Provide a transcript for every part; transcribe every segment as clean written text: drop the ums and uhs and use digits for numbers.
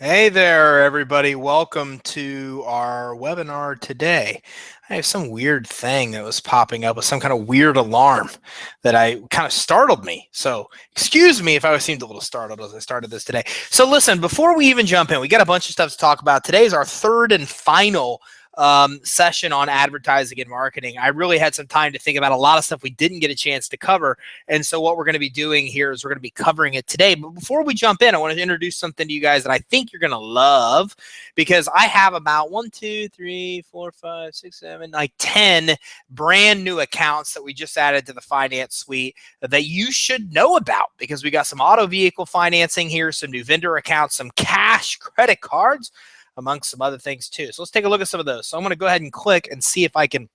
Hey there, everybody. Welcome to our webinar today. I have some weird thing that was popping up with some kind of weird alarm that I kind of startled me. So excuse me if I seemed a little startled as I started this today. So listen, before we even jump in, we got a bunch of stuff to talk about. Today is our third and final session on advertising and marketing. I really had some time to think about a lot of stuff we didn't get a chance to cover. And so what we're going to be doing here is we're going to be covering it today. But before we jump in, I want to introduce something to you guys that I think you're going to love, because I have about 10 brand new accounts that we just added to the finance suite that you should know about, because we got some auto vehicle financing here, some new vendor accounts, some cash credit cards, amongst some other things too. So let's take a look at some of those. So I'm going to go ahead and click and see if I can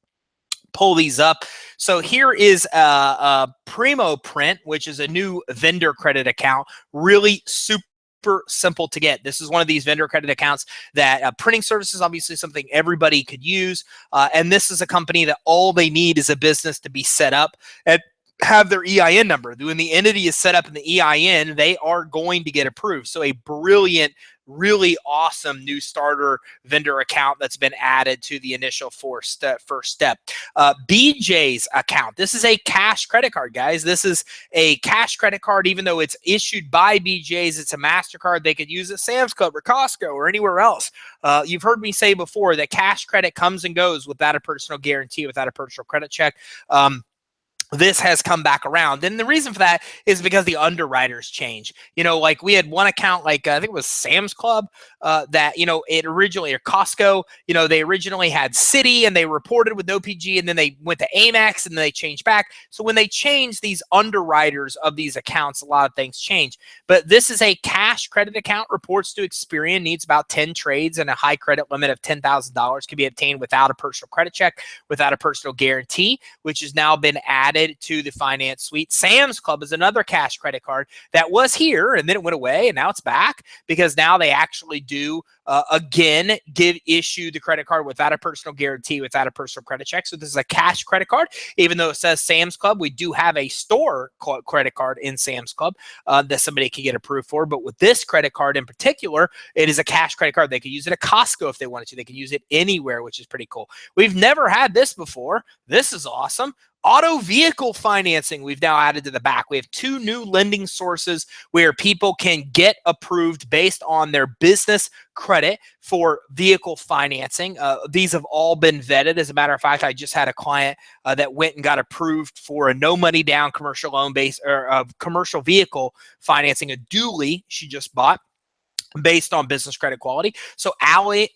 pull these up. So here is a Primo Print, which is a new vendor credit account. Really super simple to get. This is one of these vendor credit accounts that printing services, obviously something everybody could use. And this is a company that all they need is a business to be set up and have their EIN number. When the entity is set up in the EIN, they are going to get approved. So a brilliant, really awesome new starter vendor account that's been added to the initial first step. BJ's account. This is a cash credit card, guys. This is a cash credit card. Even though it's issued by BJ's, it's a MasterCard. They could use it at Sam's Club or Costco or anywhere else. You've heard me say before that cash credit comes and goes without a personal guarantee, without a personal credit check. This has come back around. And the reason for that is because the underwriters change. Like we had one account, like I think it was Sam's Club, that, it originally, or Costco, they originally had Citi and they reported with no PG, and then they went to Amex and then they changed back. So when they change these underwriters of these accounts, a lot of things change. But this is a cash credit account, reports to Experian, needs about 10 trades, and a high credit limit of $10,000 can be obtained without a personal credit check, without a personal guarantee, which has now been added to the finance suite. Sam's Club is another cash credit card that was here and then it went away, and now it's back because now they actually do again issue the credit card without a personal guarantee, without a personal credit check. So this is a cash credit card. Even though it says Sam's Club, we do have a store credit card in Sam's Club that somebody can get approved for. But with this credit card in particular, it is a cash credit card. They could use it at Costco if they wanted to. They can use it anywhere, which is pretty cool. We've never had this before. This is awesome. Auto vehicle financing, we've now added to the back. We have two new lending sources where people can get approved based on their business credit for vehicle financing. These have all been vetted. As a matter of fact, I just had a client that went and got approved for a no money down commercial loan base, or commercial vehicle financing, a dually she just bought, based on business credit quality. So Ally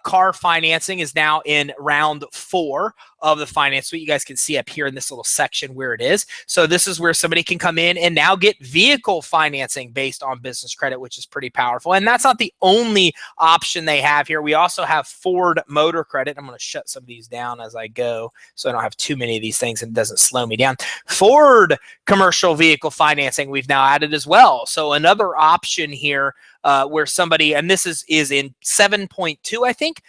car financing is now in round 4 of the finance suite. You guys can see up here in this little section where it is. So this is where somebody can come in and now get vehicle financing based on business credit, which is pretty powerful. And that's not the only option they have here. We also have Ford Motor Credit. I'm going to shut some of these down as I go so I don't have too many of these things and it doesn't slow me down. Ford commercial vehicle financing we've now added as well. So another option here where somebody, and this is in 7.2, I think,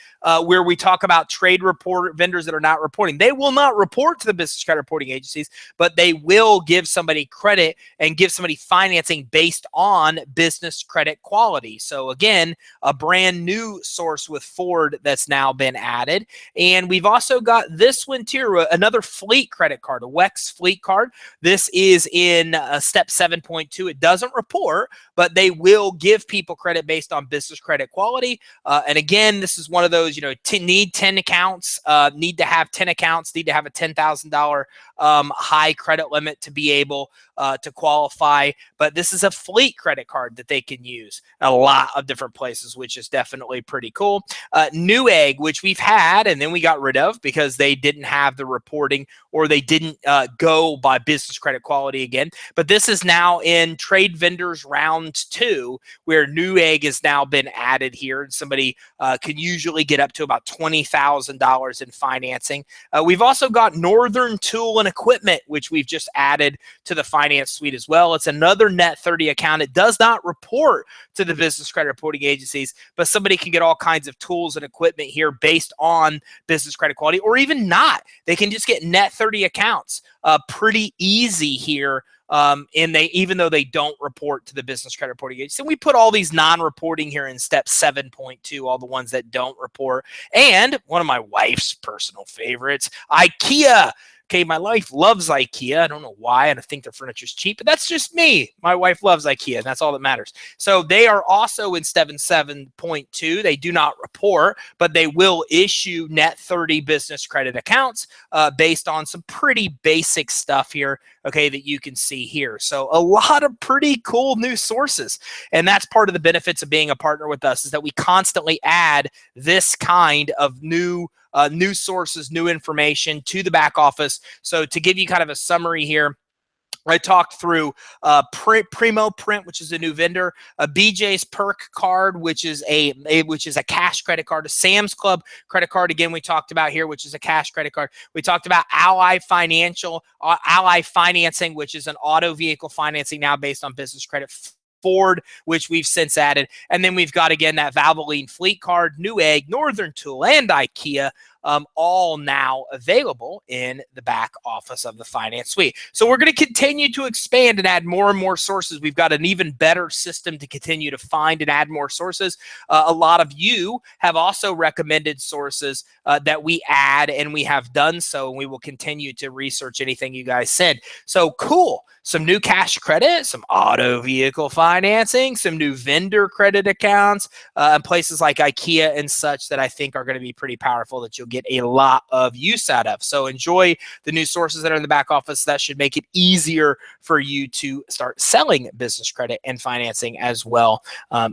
where we talk about trade report vendors that are not reporting. They will not report to the business credit reporting agencies, but they will give somebody credit and give somebody financing based on business credit quality. So again, a brand new source with Ford that's now been added. And we've also got this one too, another fleet credit card, a WEX fleet card. This is in step 7.2. It doesn't report, but they will give people credit based on business credit quality. And again, this is one of those, need 10 accounts, need to have 10 accounts, need to have a $10,000 high credit limit to be able to qualify. But this is a fleet credit card that they can use a lot of different places, which is definitely pretty cool. Newegg, which we've had and then we got rid of because they didn't have the reporting, or they didn't go by business credit quality again. But this is now in Trade Vendors Round 2, where Newegg has now been added here, and somebody can usually get up to about $20,000 in financing. We've also got Northern Tool and Equipment, which we've just added to the finance suite as well. It's another Net 30 account. It does not report to the business credit reporting agencies, but somebody can get all kinds of tools and equipment here based on business credit quality, or even not. They can just get Net 30 accounts pretty easy here. And even though they don't report to the business credit reporting agency, so we put all these non-reporting here in step 7.2, all the ones that don't report. And one of my wife's personal favorites, IKEA. Okay, my wife loves IKEA. I don't know why. I think their furniture is cheap, but that's just me. My wife loves IKEA, and that's all that matters. So they are also in step 7.2. They do not report, but they will issue net 30 business credit accounts based on some pretty basic stuff here, okay, that you can see here. So a lot of pretty cool new sources. And that's part of the benefits of being a partner with us, is that we constantly add this kind of new sources, new information to the back office. So to give you kind of a summary here, I talked through Primo Print, which is a new vendor, a BJ's Perk card, which is a cash credit card, a Sam's Club credit card, again, we talked about here, which is a cash credit card. We talked about Ally Financing, which is an auto vehicle financing now based on business credit. Ford, which we've since added. And then we've got, again, that Valvoline Fleet Card, Newegg, Northern Tool, and IKEA, all now available in the back office of the Finance Suite. So we're going to continue to expand and add more and more sources. We've got an even better system to continue to find and add more sources. A lot of you have also recommended sources that we add, and we have done so, and we will continue to research anything you guys said. So cool. Some new cash credit, some auto vehicle financing, some new vendor credit accounts, and places like IKEA and such that I think are going to be pretty powerful, that you'll get a lot of use out of. So enjoy the new sources that are in the back office. That should make it easier for you to start selling business credit and financing as well.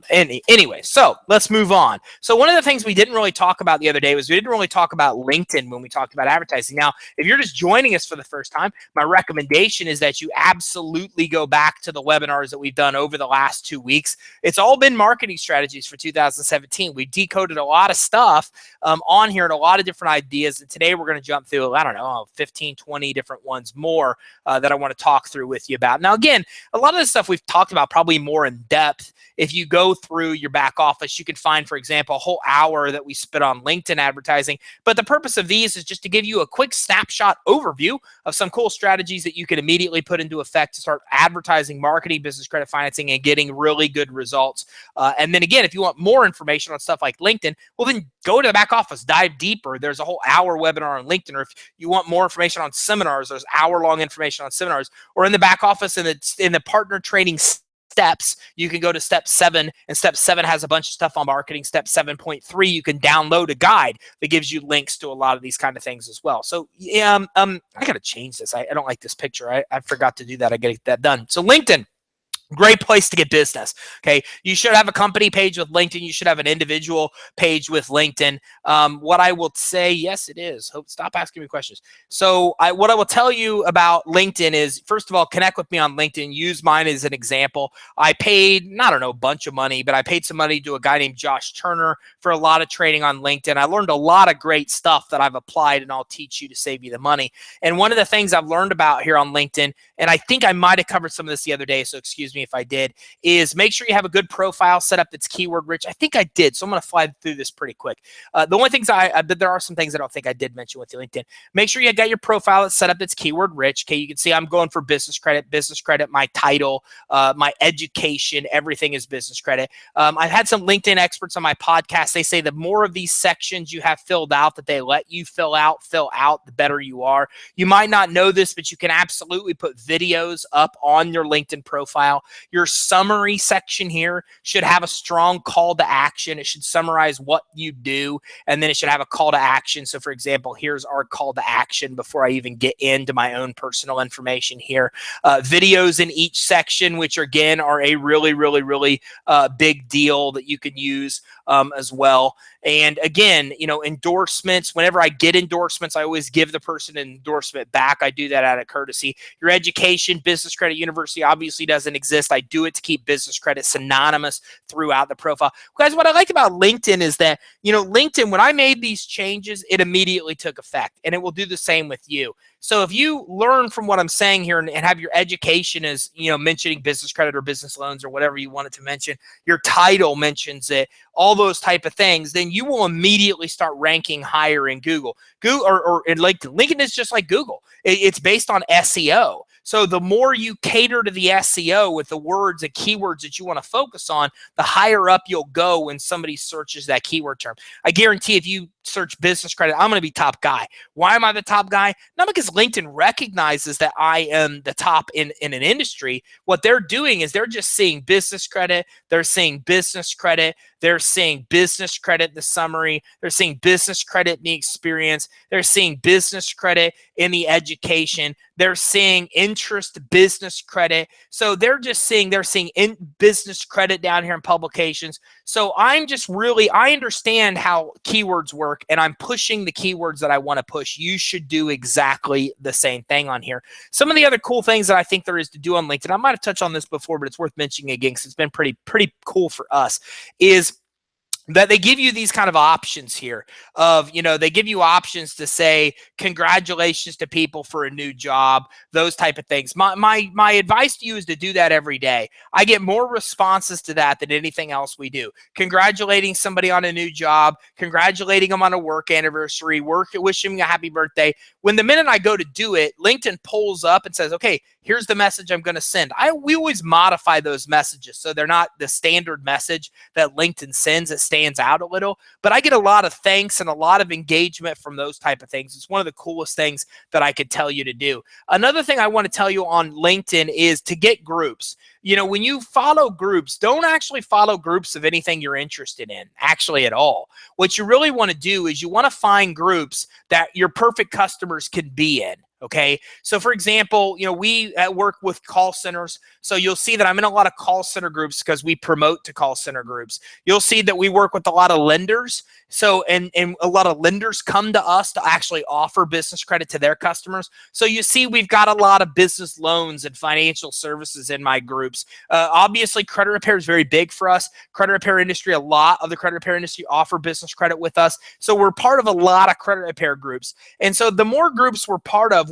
Anyway, so let's move on. So one of the things we didn't really talk about the other day was we didn't really talk about LinkedIn when we talked about advertising. Now, if you're just joining us for the first time, my recommendation is that you absolutely go back to the webinars that we've done over the last 2 weeks. It's all been marketing strategies for 2017. We decoded a lot of stuff on here and a lot of different ideas. And today we're going to jump through, I don't know, 15, 20 different ones more that I want to talk through with you about. Now, again, a lot of this stuff we've talked about probably more in depth. If you go through your back office, you can find, for example, a whole hour that we spent on LinkedIn advertising. But the purpose of these is just to give you a quick snapshot overview of some cool strategies that you can immediately put into effect to start advertising, marketing, business credit financing, and getting really good results. And then again, if you want more information on stuff like LinkedIn, well, then go to the back office, dive deeper. There's a whole hour webinar on LinkedIn. Or if you want more information on seminars, there's hour-long information on seminars. Or in the back office, in the partner training steps, you can go to step 7, and step 7 has a bunch of stuff on marketing. Step 7.3, you can download a guide that gives you links to a lot of these kind of things as well. So yeah, I got to change this. I don't like this picture. I forgot to do that. I got to get that done. So LinkedIn. Great place to get business. Okay. You should have a company page with LinkedIn. You should have an individual page with LinkedIn. What I will say, yes, it is. Stop asking me questions. So what I will tell you about LinkedIn is, first of all, connect with me on LinkedIn. Use mine as an example. I paid, I don't know, a bunch of money, but I paid some money to a guy named Josh Turner for a lot of training on LinkedIn. I learned a lot of great stuff that I've applied, and I'll teach you to save you the money. And one of the things I've learned about here on LinkedIn, and I think I might have covered some of this the other day, so excuse me if I did, is make sure you have a good profile set up that's keyword rich. I think I did, so I'm going to fly through this pretty quick. The only things there are some things I don't think I did mention with you, LinkedIn. Make sure you got your profile that's set up that's keyword rich. Okay, you can see I'm going for business credit, my title, my education, everything is business credit. I've had some LinkedIn experts on my podcast. They say the more of these sections you have filled out, that they let you fill out, the better you are. You might not know this, but you can absolutely put videos up on your LinkedIn profile. Your summary section here should have a strong call to action. It should summarize what you do, and then it should have a call to action. So for example, here's our call to action before I even get into my own personal information here. Videos in each section, which again are a really, really, really big deal that you can use as well. And again, endorsements, whenever I get endorsements, I always give the person an endorsement back. I do that out of courtesy. Your education, business credit, university obviously doesn't exist exist. I do it to keep business credit synonymous throughout the profile. Guys, what I like about LinkedIn is that, LinkedIn, when I made these changes, it immediately took effect, and it will do the same with you. So if you learn from what I'm saying here and have your education as, mentioning business credit or business loans or whatever you want it to mention, your title mentions it, all those type of things, then you will immediately start ranking higher in Google. Or in LinkedIn. LinkedIn is just like Google. It's based on SEO. So the more you cater to the SEO with the words and keywords that you want to focus on, the higher up you'll go when somebody searches that keyword term. I guarantee if you search business credit, I'm going to be top guy. Why am I the top guy? Not because LinkedIn recognizes that I am the top in an industry. What they're doing is they're just seeing business credit. They're seeing business credit. They're seeing business credit in the summary. They're seeing business credit in the experience. They're seeing business credit in the education. They're seeing interest business credit. So they're seeing in business credit down here in publications. So I understand how keywords work, and I'm pushing the keywords that I want to push. You should do exactly the same thing on here. Some of the other cool things that I think there is to do on LinkedIn, I might have touched on this before, but it's worth mentioning again because it's been pretty cool for us, is that they give you these kind of options here of, they give you options to say congratulations to people for a new job, those type of things. My advice to you is to do that every day. I get more responses to that than anything else we do. Congratulating somebody on a new job, congratulating them on a work anniversary, wishing them a happy birthday. When the minute I go to do it, LinkedIn pulls up and says, okay, here's the message I'm going to send. We always modify those messages so they're not the standard message that LinkedIn sends. It stands out a little, but I get a lot of thanks and a lot of engagement from those type of things. It's one of the coolest things that I could tell you to do. Another thing I want to tell you on LinkedIn is to get groups. When you follow groups, don't actually follow groups of anything you're interested in, actually at all. What you really want to do is you want to find groups that your perfect customers can be in. Okay. So for example, we work with call centers. So you'll see that I'm in a lot of call center groups because we promote to call center groups. You'll see that we work with a lot of lenders. So, and a lot of lenders come to us to actually offer business credit to their customers. So you see, we've got a lot of business loans and financial services in my groups. Obviously, credit repair is very big for us. Credit repair industry, a lot of the credit repair industry offer business credit with us. So we're part of a lot of credit repair groups. And so the more groups we're part of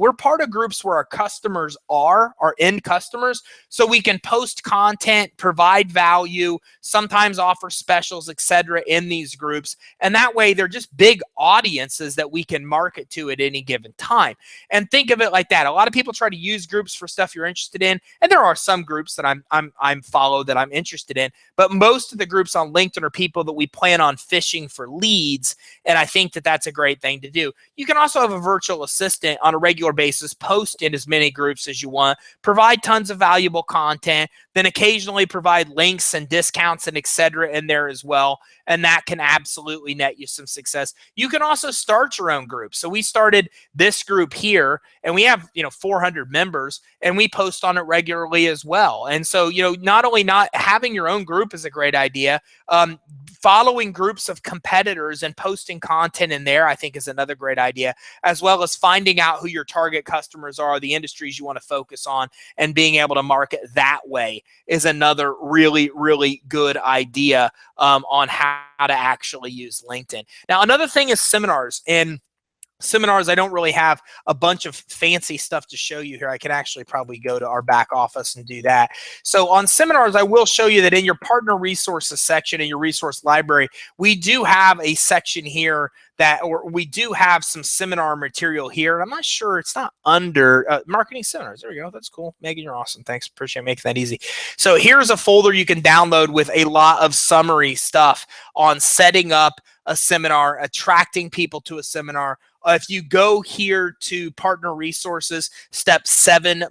groups where our customers are, our end customers. So we can post content, provide value, sometimes offer specials, etc. in these groups. And that way they're just big audiences that we can market to at any given time. And think of it like that. A lot of people try to use groups for stuff you're interested in. And there are some groups that I'm followed that I'm interested in. But most of the groups on LinkedIn are people that we plan on fishing for leads. And I think that that's a great thing to do. You can also have a virtual assistant on a regular basis, post in as many groups as you want, provide tons of valuable content, then occasionally provide links and discounts and etc. in there as well. And that can absolutely net you some success. You can also start your own group. So we started this group here, and we have 400 members, and we post on it regularly as well. And so not only not having your own group is a great idea. Following groups of competitors and posting content in there, I think, is another great idea, as well as finding out who your target customers are, the industries you want to focus on, and being able to market that way is another really, really good idea on how to actually use LinkedIn. Now, another thing is seminars. And seminars, I don't really have a bunch of fancy stuff to show you here. I can actually probably go to our back office and do that. So on seminars, I will show you that in your partner resources section in your resource library, we do have a section here or we do have some seminar material here. I'm not sure, it's not under marketing seminars. There we go. That's cool. Megan, you're awesome. Thanks. Appreciate making that easy. So here's a folder you can download with a lot of summary stuff on setting up a seminar, attracting people to a seminar. If you go here to partner resources, step 7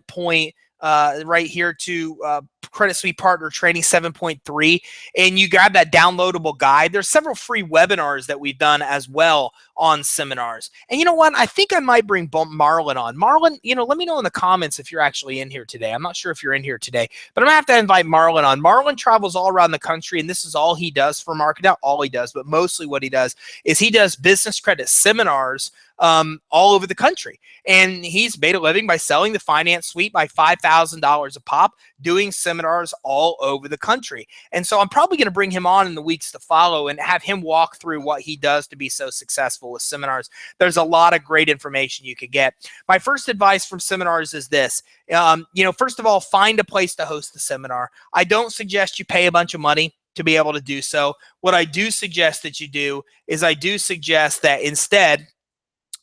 right here to Credit Suite Partner Training 7.3, and you grab that downloadable guide. There's several free webinars that we've done as well on seminars. And you know what? I think I might bring Marlon on. Marlon, let me know in the comments if you're actually in here today. I'm not sure if you're in here today, but I'm gonna have to invite Marlon on. Marlon travels all around the country, and this is all he does for marketing. Not all he does, but mostly what he does is he does business credit seminars all over the country. And he's made a living by selling the finance suite by $5,000 a pop, doing seminars all over the country. And so I'm probably going to bring him on in the weeks to follow and have him walk through what he does to be so successful with seminars. There's a lot of great information you could get. My first advice from seminars is this. First of all, find a place to host the seminar. I don't suggest you pay a bunch of money to be able to do so. What I do suggest that you do is I do suggest that instead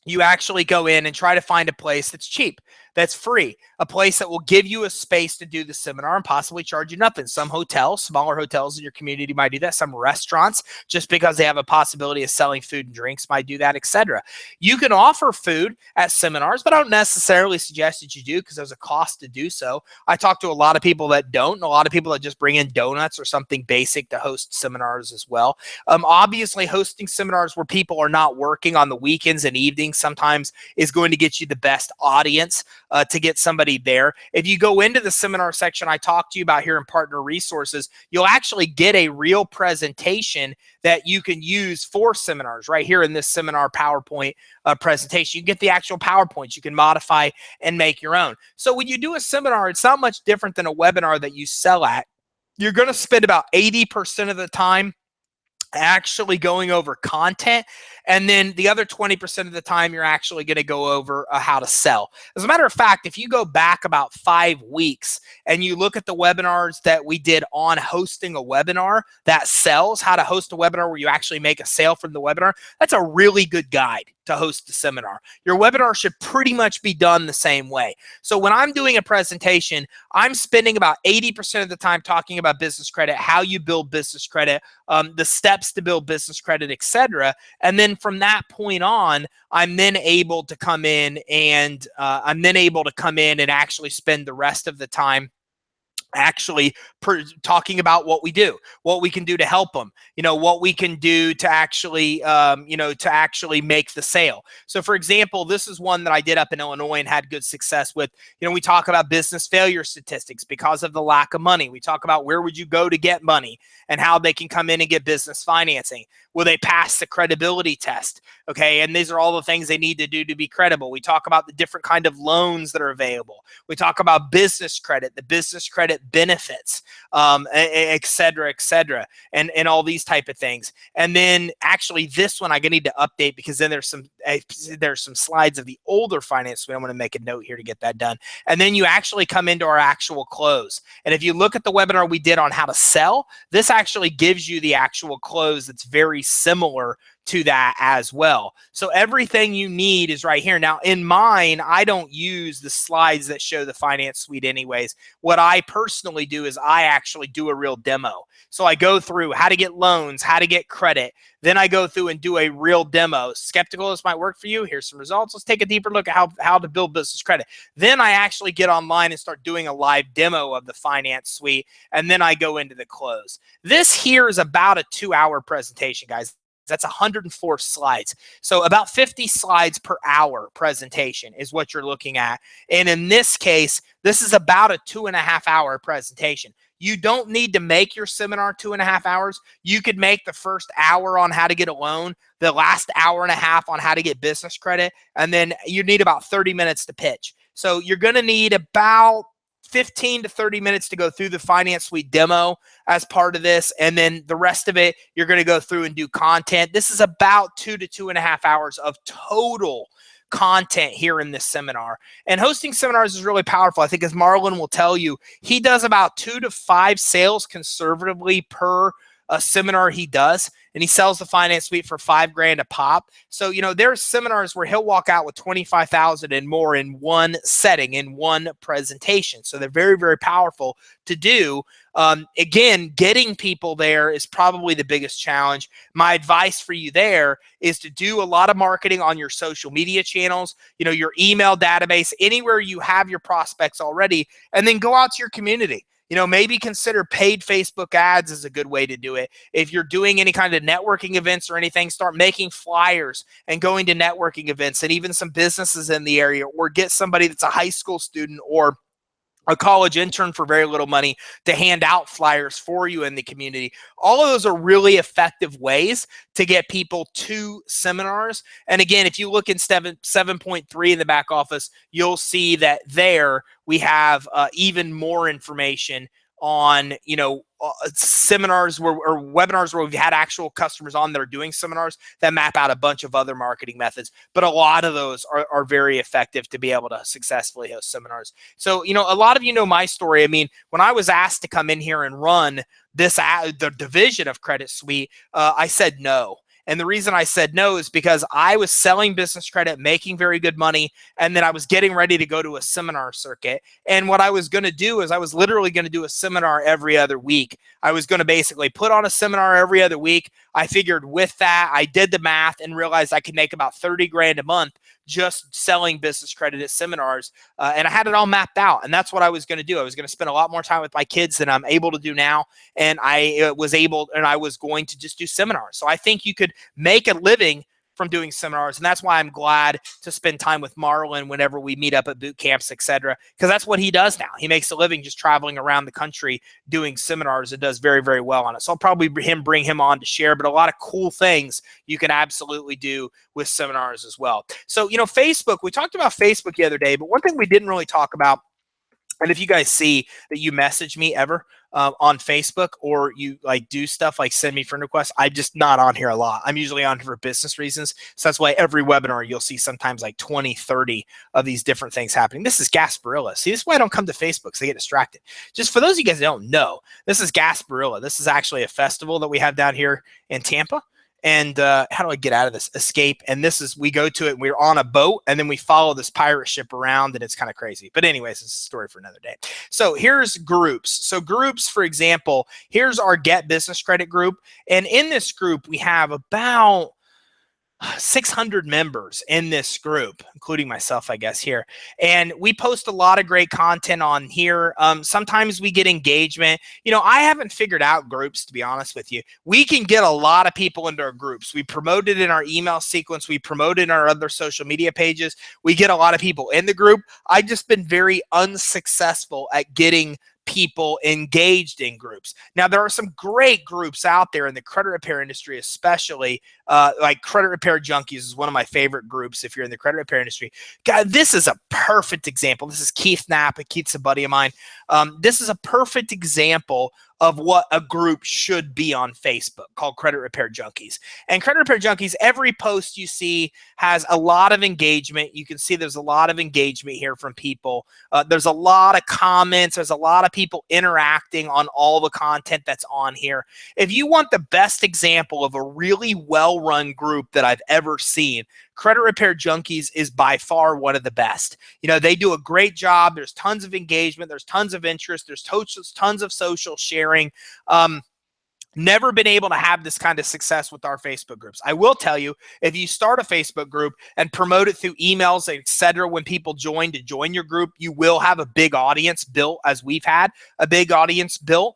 you actually go in and try to find a place that's cheap, that's free, a place that will give you a space to do the seminar and possibly charge you nothing. Some hotels, smaller hotels in your community might do that. Some restaurants, just because they have a possibility of selling food and drinks, might do that, etc. You can offer food at seminars, but I don't necessarily suggest that you do because there's a cost to do so. I talk to a lot of people that don't, and a lot of people that just bring in donuts or something basic to host seminars as well. Obviously, hosting seminars where people are not working on the weekends and evenings sometimes is going to get you the best audience to get somebody there. If you go into the seminar section I talked to you about here in Partner Resources, you'll actually get a real presentation that you can use for seminars right here in this seminar PowerPoint presentation. You get the actual PowerPoints you can modify and make your own. So when you do a seminar, it's not much different than a webinar that you sell at. You're going to spend about 80% of the time actually going over content, and then the other 20% of the time you're actually going to go over how to sell. As a matter of fact, if you go back about 5 weeks and you look at the webinars that we did on hosting a webinar that sells, how to host a webinar where you actually make a sale from the webinar, that's a really good guide to host the seminar. Your webinar should pretty much be done the same way. So when I'm doing a presentation, I'm spending about 80% of the time talking about business credit, how you build business credit, the steps to build business credit, etc. And then from that point on, I'm then able to come in and actually spend the rest of the time actually talking about what we do, what we can do to help them, what we can do to actually, to actually make the sale. So for example, this is one that I did up in Illinois and had good success with. We talk about business failure statistics because of the lack of money. We talk about where would you go to get money and how they can come in and get business financing. Will they pass the credibility test? Okay. And these are all the things they need to do to be credible. We talk about the different kind of loans that are available. We talk about business credit, the business credit benefits, et cetera, and all these type of things. And then actually this one I need to update because then there's some slides of the older finance suite. I'm going to make a note here to get that done. And then you actually come into our actual close. And if you look at the webinar we did on how to sell, this actually gives you the actual close that's very similar to that as well. So everything you need is right here. Now in mine, I don't use the slides that show the finance suite anyways. What I personally do is I actually do a real demo. So I go through how to get loans, how to get credit. Then I go through and do a real demo. Skeptical this might work for you? Here's some results. Let's take a deeper look at how to build business credit. Then I actually get online and start doing a live demo of the finance suite. And then I go into the close. This here is about a 2-hour presentation, guys. That's 104 slides. So about 50 slides per hour presentation is what you're looking at. And in this case, this is about a 2.5-hour presentation. You don't need to make your seminar 2.5 hours. You could make the first hour on how to get a loan, the last hour and a half on how to get business credit, and then you need about 30 minutes to pitch. So you're going to need about 15 to 30 minutes to go through the finance suite demo as part of this. And then the rest of it, you're going to go through and do content. This is about 2 to 2.5 hours of total content here in this seminar. And hosting seminars is really powerful. I think as Marlon will tell you, he does about 2 to 5 sales conservatively per seminar he does, and he sells the finance suite for $5,000 a pop. So, there's seminars where he'll walk out with 25,000 and more in one setting, in one presentation. So they're very, very powerful to do. Again, getting people there is probably the biggest challenge. My advice for you there is to do a lot of marketing on your social media channels, your email database, anywhere you have your prospects already, and then go out to your community. Maybe consider paid Facebook ads as a good way to do it. If you're doing any kind of networking events or anything, start making flyers and going to networking events and even some businesses in the area, or get somebody that's a high school student or a college intern for very little money to hand out flyers for you in the community. All of those are really effective ways to get people to seminars. And again, if you look in 7.3 in the back office, you'll see that there we have even more information on, seminars or webinars where we've had actual customers on that are doing seminars that map out a bunch of other marketing methods. But a lot of those are very effective to be able to successfully host seminars. So, a lot of you know my story. I mean, when I was asked to come in here and run the division of Credit Suite, I said no. And the reason I said no is because I was selling business credit, making very good money, and then I was getting ready to go to a seminar circuit. And what I was going to do is I was literally going to do a seminar every other week. I was going to basically put on a seminar every other week. I figured with that, I did the math and realized I could make about 30 grand a month just selling business credit at seminars. And I had it all mapped out. And that's what I was going to do. I was going to spend a lot more time with my kids than I'm able to do now. And I was going to just do seminars. So I think you could make a living from doing seminars. And that's why I'm glad to spend time with Marlon whenever we meet up at boot camps, etc. Because that's what he does now. He makes a living just traveling around the country doing seminars and does very, very well on it. So I'll probably bring him on to share, but a lot of cool things you can absolutely do with seminars as well. So, Facebook, we talked about Facebook the other day, but one thing we didn't really talk about, and if you guys see that you message me ever on Facebook or you do stuff like send me friend requests, I'm just not on here a lot. I'm usually on for business reasons. So that's why every webinar you'll see sometimes like 20, 30 of these different things happening. This is Gasparilla. See, this is why I don't come to Facebook because I get distracted. Just for those of you guys that don't know, this is Gasparilla. This is actually a festival that we have down here in Tampa. And how do I get out of this? Escape. And this is, we go to it, we're on a boat, and then we follow this pirate ship around, and it's kind of crazy. But anyways, it's a story for another day. So here's groups. So groups, for example, here's our Get Business Credit group. And in this group, we have about 600 members in this group, including myself, I guess, here. And we post a lot of great content on here. Sometimes we get engagement. I haven't figured out groups, to be honest with you. We can get a lot of people into our groups. We promote it in our email sequence. We promote it in our other social media pages. We get a lot of people in the group. I've just been very unsuccessful at getting people engaged in groups. Now, there are some great groups out there in the credit repair industry, especially like Credit Repair Junkies is one of my favorite groups if you're in the credit repair industry. God, this is a perfect example. This is Keith Knapp. Keith's a buddy of mine. This is a perfect example of what a group should be on Facebook called Credit Repair Junkies. And Credit Repair Junkies, every post you see has a lot of engagement. You can see there's a lot of engagement here from people. There's a lot of comments. There's a lot of people interacting on all the content that's on here. If you want the best example of a really well-run group that I've ever seen, Credit Repair Junkies is by far one of the best. They do a great job. There's tons of engagement. There's tons of interest. There's tons of social sharing. Never been able to have this kind of success with our Facebook groups. I will tell you, if you start a Facebook group and promote it through emails, etc., when people join your group, you will have a big audience built, as we've had a big audience built.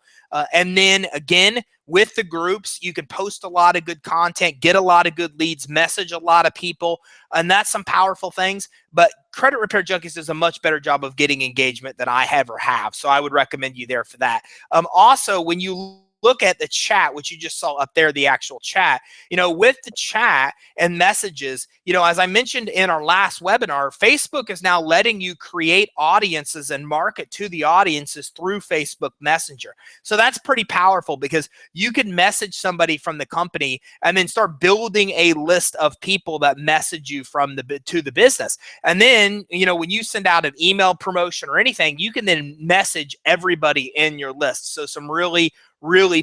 And then again, with the groups, you can post a lot of good content, get a lot of good leads, message a lot of people, and that's some powerful things. But Credit Repair Junkies does a much better job of getting engagement than I ever have. So I would recommend you there for that. Also, when you look at the chat, which you just saw up there, the actual chat, with the chat and messages, as I mentioned in our last webinar, Facebook is now letting you create audiences and market to the audiences through Facebook Messenger. So that's pretty powerful because you can message somebody from the company and then start building a list of people that message you to the business. And then, when you send out an email promotion or anything, you can then message everybody in your list. So some really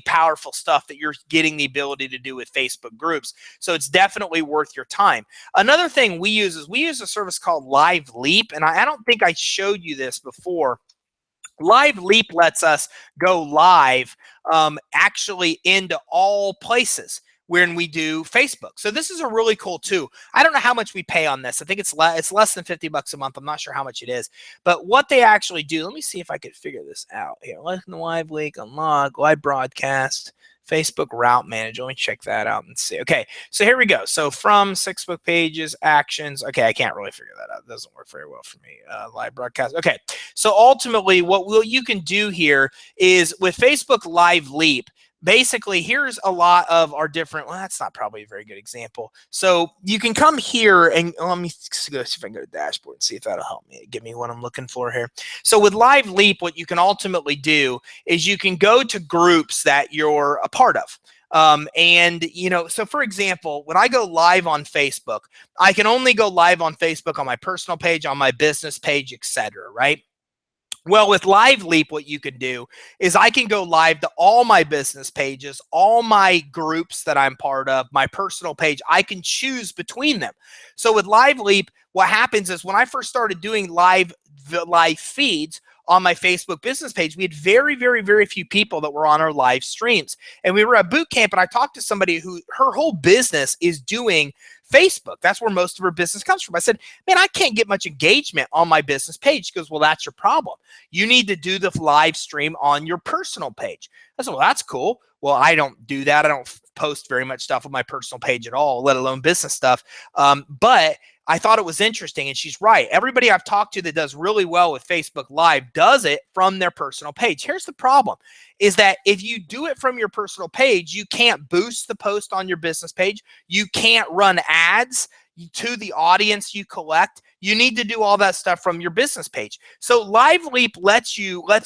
powerful stuff that you're getting the ability to do with Facebook groups. So it's definitely worth your time. Another thing we use a service called Live Leap. And I don't think I showed you this before. Live Leap lets us go live actually into all places when we do Facebook. So this is a really cool tool. I don't know how much we pay on this. I think it's less than $50 a month. I'm not sure how much it is. But what they actually do, let me see if I could figure this out here. Live Leak, unlock, live broadcast, Facebook route manager. Let me check that out and see. Okay, so here we go. So from Facebook pages, actions. Okay, I can't really figure that out. It doesn't work very well for me. Live broadcast. Okay, so ultimately what you can do here is with Facebook Live Leap, basically, here's a lot of our different, well, that's not probably a very good example. So you can come here and let me go see if I can go to dashboard and see if that'll help me. Give me what I'm looking for here. So with Live Leap, what you can ultimately do is you can go to groups that you're a part of. And, you know, so for example, when I go live on Facebook, I can only go live on Facebook on my personal page, on my business page, etc., right? Well, with Live Leap, what you can do is I can go live to all my business pages, all my groups that I'm part of, my personal page. I can choose between them. So with Live Leap, what happens is when I first started doing live feeds on my Facebook business page, we had very, very, very few people that were on our live streams. And we were at boot camp, and I talked to somebody who her whole business is doing Facebook. That's where most of her business comes from. I said, man, I can't get much engagement on my business page. She goes, well, that's your problem. You need to do the live stream on your personal page. I said, well, that's cool. Well, I don't do that. I don't post very much stuff on my personal page at all, let alone business stuff. But I thought it was interesting, and she's right. Everybody I've talked to that does really well with Facebook Live does it from their personal page. Here's the problem, is that if you do it from your personal page, you can't boost the post on your business page. You can't run ads to the audience you collect. You need to do all that stuff from your business page. So Live Leap lets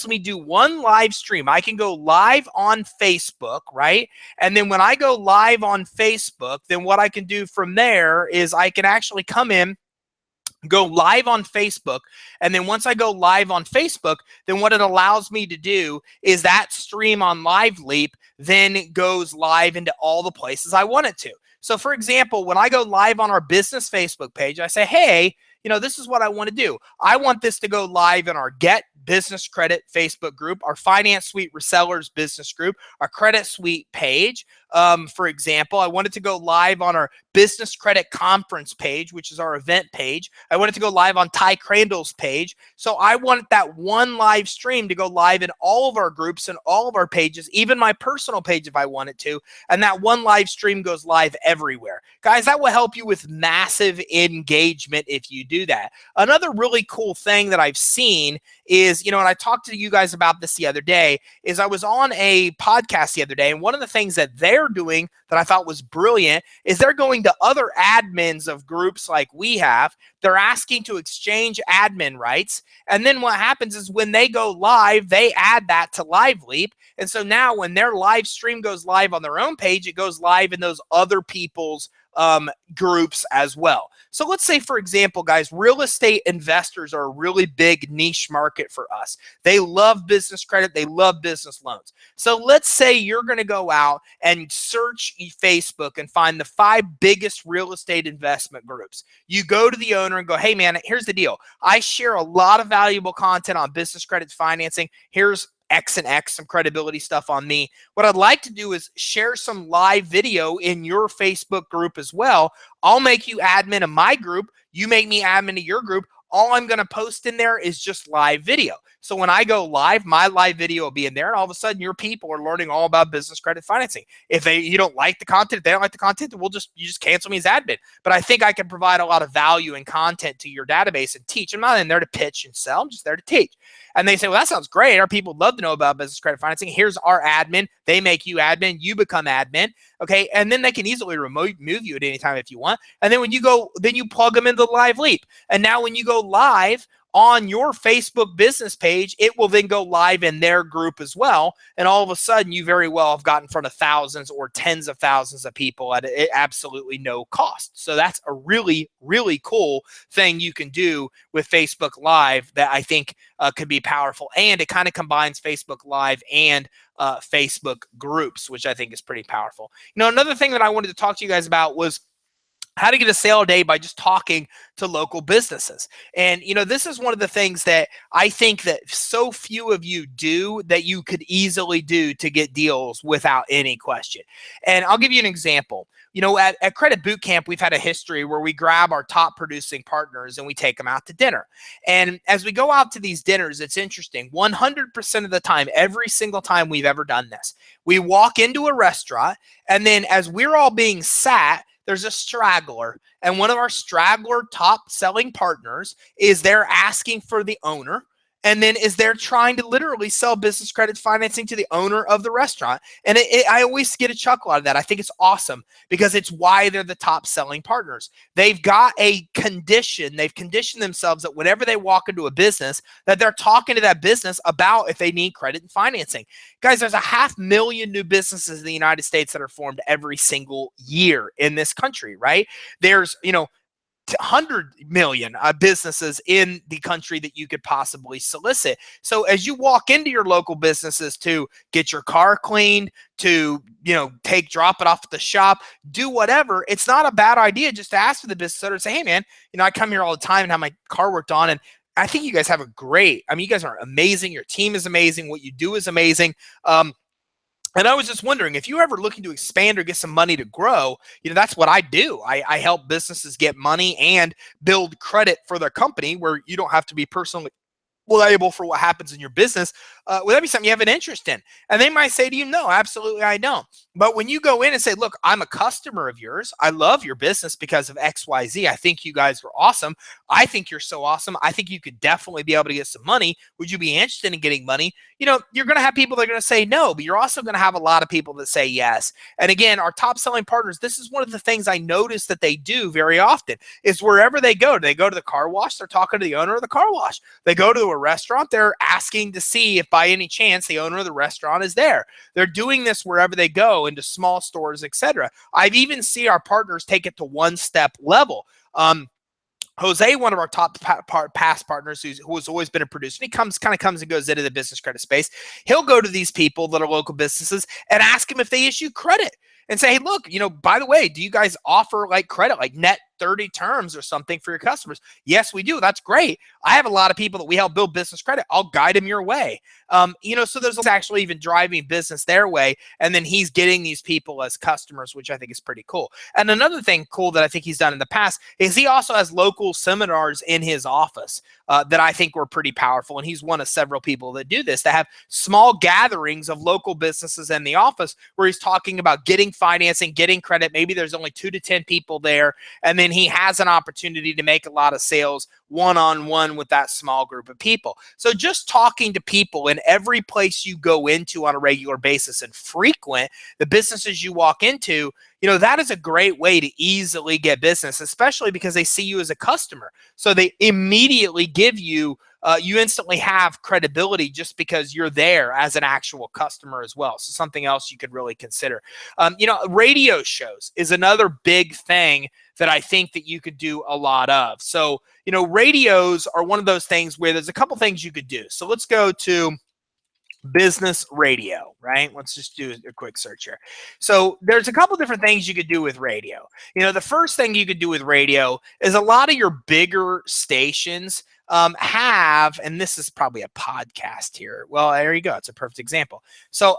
me do one live stream. I can go live on Facebook, right? And then when I go live on Facebook, then what I can do from there is I can actually come in, go live on Facebook. And then once I go live on Facebook, then what it allows me to do is that stream on Live Leap then goes live into all the places I want it to. So for example, when I go live on our business Facebook page, I say, hey, you know, this is what I want to do. I want this to go live in our Get Business Credit Facebook group, our Finance Suite Resellers business group, our Credit Suite page. For example, I want it to go live on our Business Credit Conference page, which is our event page. I want it to go live on Ty Crandall's page. So I want that one live stream to go live in all of our groups and all of our pages, even my personal page if I want it to. And that one live stream goes live everywhere. Guys, that will help you with massive engagement if you do that. Another really cool thing that I've seen is, you know, and I talked to you guys about this the other day, is I was on a podcast the other day, and one of the things that they're doing that I thought was brilliant is they're going to other admins of groups like we have. They're asking to exchange admin rights. And then what happens is when they go live, they add that to Live Leap. And so now when their live stream goes live on their own page, it goes live in those other people's groups as well. So let's say, for example, guys, real estate investors are a really big niche market for us. They love business credit. They love business loans. So let's say you're going to go out and search Facebook and find the 5 biggest real estate investment groups. You go to the owner and go, hey, man, here's the deal. I share a lot of valuable content on business credit financing. Here's X and X, some credibility stuff on me. What I'd like to do is share some live video in your Facebook group as well. I'll make you admin of my group. You make me admin of your group. All I'm going to post in there is just live video. So when I go live, my live video will be in there, and all of a sudden your people are learning all about business credit financing. If you don't like the content, if they don't like the content, then you just cancel me as admin. But I think I can provide a lot of value and content to your database and teach. I'm not in there to pitch and sell. I'm just there to teach. And they say, well, that sounds great. Our people would love to know about business credit financing. Here's our admin. They make you admin. You become admin. Okay. And then they can easily move you at any time if you want. And then when you go, then you plug them into Live Leap. And now when you go live on your Facebook business page, it will then go live in their group as well. And all of a sudden, you very well have got in front of thousands or tens of thousands of people at absolutely no cost. So that's a really, really cool thing you can do with Facebook Live that I think could be powerful. And it kind of combines Facebook Live and Facebook groups, which I think is pretty powerful. You know, another thing that I wanted to talk to you guys about was how to get a sale a day by just talking to local businesses. And this is one of the things that I think that so few of you do that you could easily do to get deals without any question. And I'll give you an example. At Credit Boot Camp, we've had a history where we grab our top producing partners and we take them out to dinner. And as we go out to these dinners, it's interesting. 100% of the time, every single time we've ever done this, we walk into a restaurant, and then as we're all being sat, there's a straggler, and one of our straggler top selling partners is there asking for the owner, and then is there trying to literally sell business credit financing to the owner of the restaurant. And I always get a chuckle out of that. I think it's awesome because it's why they're the top selling partners. They've got a condition. They've conditioned themselves that whenever they walk into a business, that they're talking to that business about if they need credit and financing. Guys, there's 500,000 new businesses in the United States that are formed every single year in this country, right? There's, 100 million businesses in the country that you could possibly solicit. So as you walk into your local businesses to get your car cleaned, to drop it off at the shop, do whatever, it's not a bad idea just to ask for the business owner and say, hey man, I come here all the time and have my car worked on, and I think you guys have you guys are amazing. Your team is amazing. What you do is amazing. And I was just wondering, if you're ever looking to expand or get some money to grow, that's what I do. I help businesses get money and build credit for their company where you don't have to be personally liable for what happens in your business. Would that be something you have an interest in? And they might say to you, no, absolutely, I don't. But when you go in and say, look, I'm a customer of yours. I love your business because of X, Y, Z. I think you guys are awesome. I think you're so awesome. I think you could definitely be able to get some money. Would you be interested in getting money? You're going to have people that are going to say no, but you're also going to have a lot of people that say yes. And again, our top selling partners, this is one of the things I notice that they do very often is wherever they go to the car wash, they're talking to the owner of the car wash. They go to a restaurant, they're asking to see if by any chance the owner of the restaurant is there. They're doing this wherever they go, into small stores, etc. I've even seen our partners take it to one step level. Jose, one of our top past partners, who has always been a producer, and he comes and goes into the business credit space. He'll go to these people that are local businesses and ask them if they issue credit and say, hey, look, by the way, do you guys offer like credit, like net 30 terms or something for your customers? Yes, we do. That's great. I have a lot of people that we help build business credit. I'll guide them your way. So there's actually even driving business their way. And then he's getting these people as customers, which I think is pretty cool. And another thing cool that I think he's done in the past is he also has local seminars in his office that I think were pretty powerful. And he's one of several people that do this, that have small gatherings of local businesses in the office where he's talking about getting financing, getting credit. Maybe there's only 2 to 10 people there. And then he has an opportunity to make a lot of sales one-on-one with that small group of people. So just talking to people in every place you go into on a regular basis and frequent the businesses you walk into, that is a great way to easily get business, especially because they see you as a customer. So they immediately give you, you instantly have credibility just because you're there as an actual customer as well. So something else you could really consider. Radio shows is another big thing that I think that you could do a lot of. So, radios are one of those things where there's a couple things you could do. So let's go to business radio, right? Let's just do a quick search here. So there's a couple different things you could do with radio. The first thing you could do with radio is a lot of your bigger stations have, and this is probably a podcast here. Well, there you go. It's a perfect example. So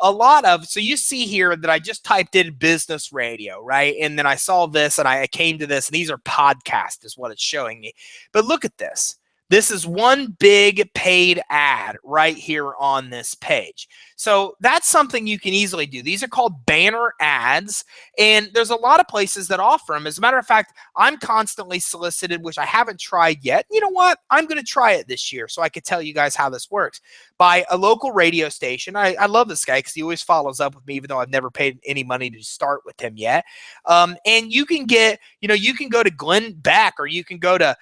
so you see here that I just typed in business radio, right? And then I saw this and I came to this, and these are podcasts is what it's showing me. But look at this. This is one big paid ad right here on this page. So that's something you can easily do. These are called banner ads, and there's a lot of places that offer them. As a matter of fact, I'm constantly solicited, which I haven't tried yet. You know what? I'm going to try it this year so I could tell you guys how this works. By a local radio station. I love this guy because he always follows up with me, even though I've never paid any money to start with him yet. And you can get, you can go to Glenn Beck, or you can go to,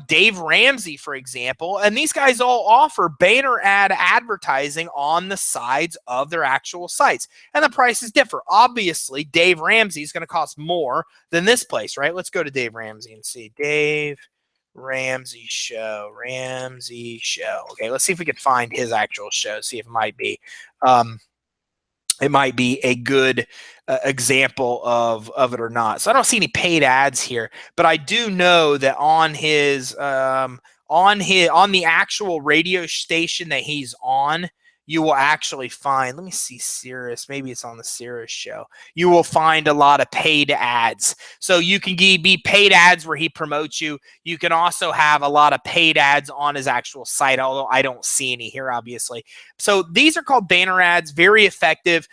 Dave Ramsey, for example. And these guys all offer banner ad advertising on the sides of their actual sites. And the prices differ. Obviously, Dave Ramsey is going to cost more than this place, right? Let's go to Dave Ramsey and see. Dave Ramsey show. Okay, let's see if we can find his actual show, see if it might be. it might be a good example of it or not. So I don't see any paid ads here, but I do know that on the actual radio station that he's on, you will actually find, let me see, Cirrus, maybe it's on the Cirrus show. You will find a lot of paid ads. So you can be paid ads where he promotes you. You can also have a lot of paid ads on his actual site, although I don't see any here, obviously. So these are called banner ads, very effective.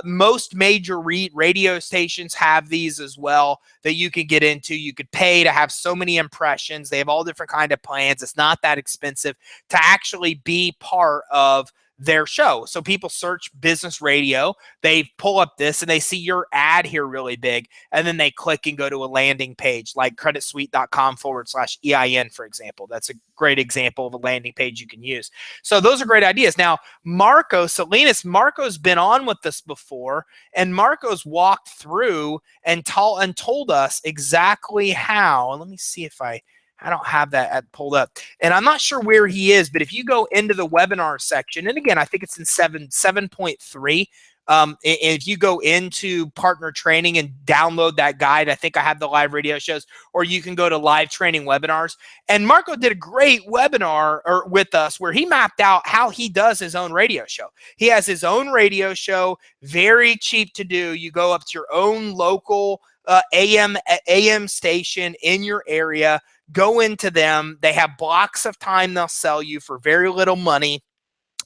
Most major radio stations have these as well that you can get into. You could pay to have so many impressions. They have all different kind of plans. It's not that expensive to actually be part of their show. So people search business radio, they pull up this and they see your ad here really big, and then they click and go to a landing page like creditsuite.com/EIN, for example. That's a great example of a landing page you can use. So those are great ideas. Now, Marco Salinas, Marco's been on with us before, and Marco's walked through and told us exactly how. Let me see if I don't have that pulled up, and I'm not sure where he is, but if you go into the webinar section, and again, I think it's in 7.3. If you go into partner training and download that guide, I think I have the live radio shows, or you can go to live training webinars. And Marco did a great webinar with us where he mapped out how he does his own radio show. He has his own radio show, very cheap to do. You go up to your own local AM station in your area, go into them. They have blocks of time they'll sell you for very little money.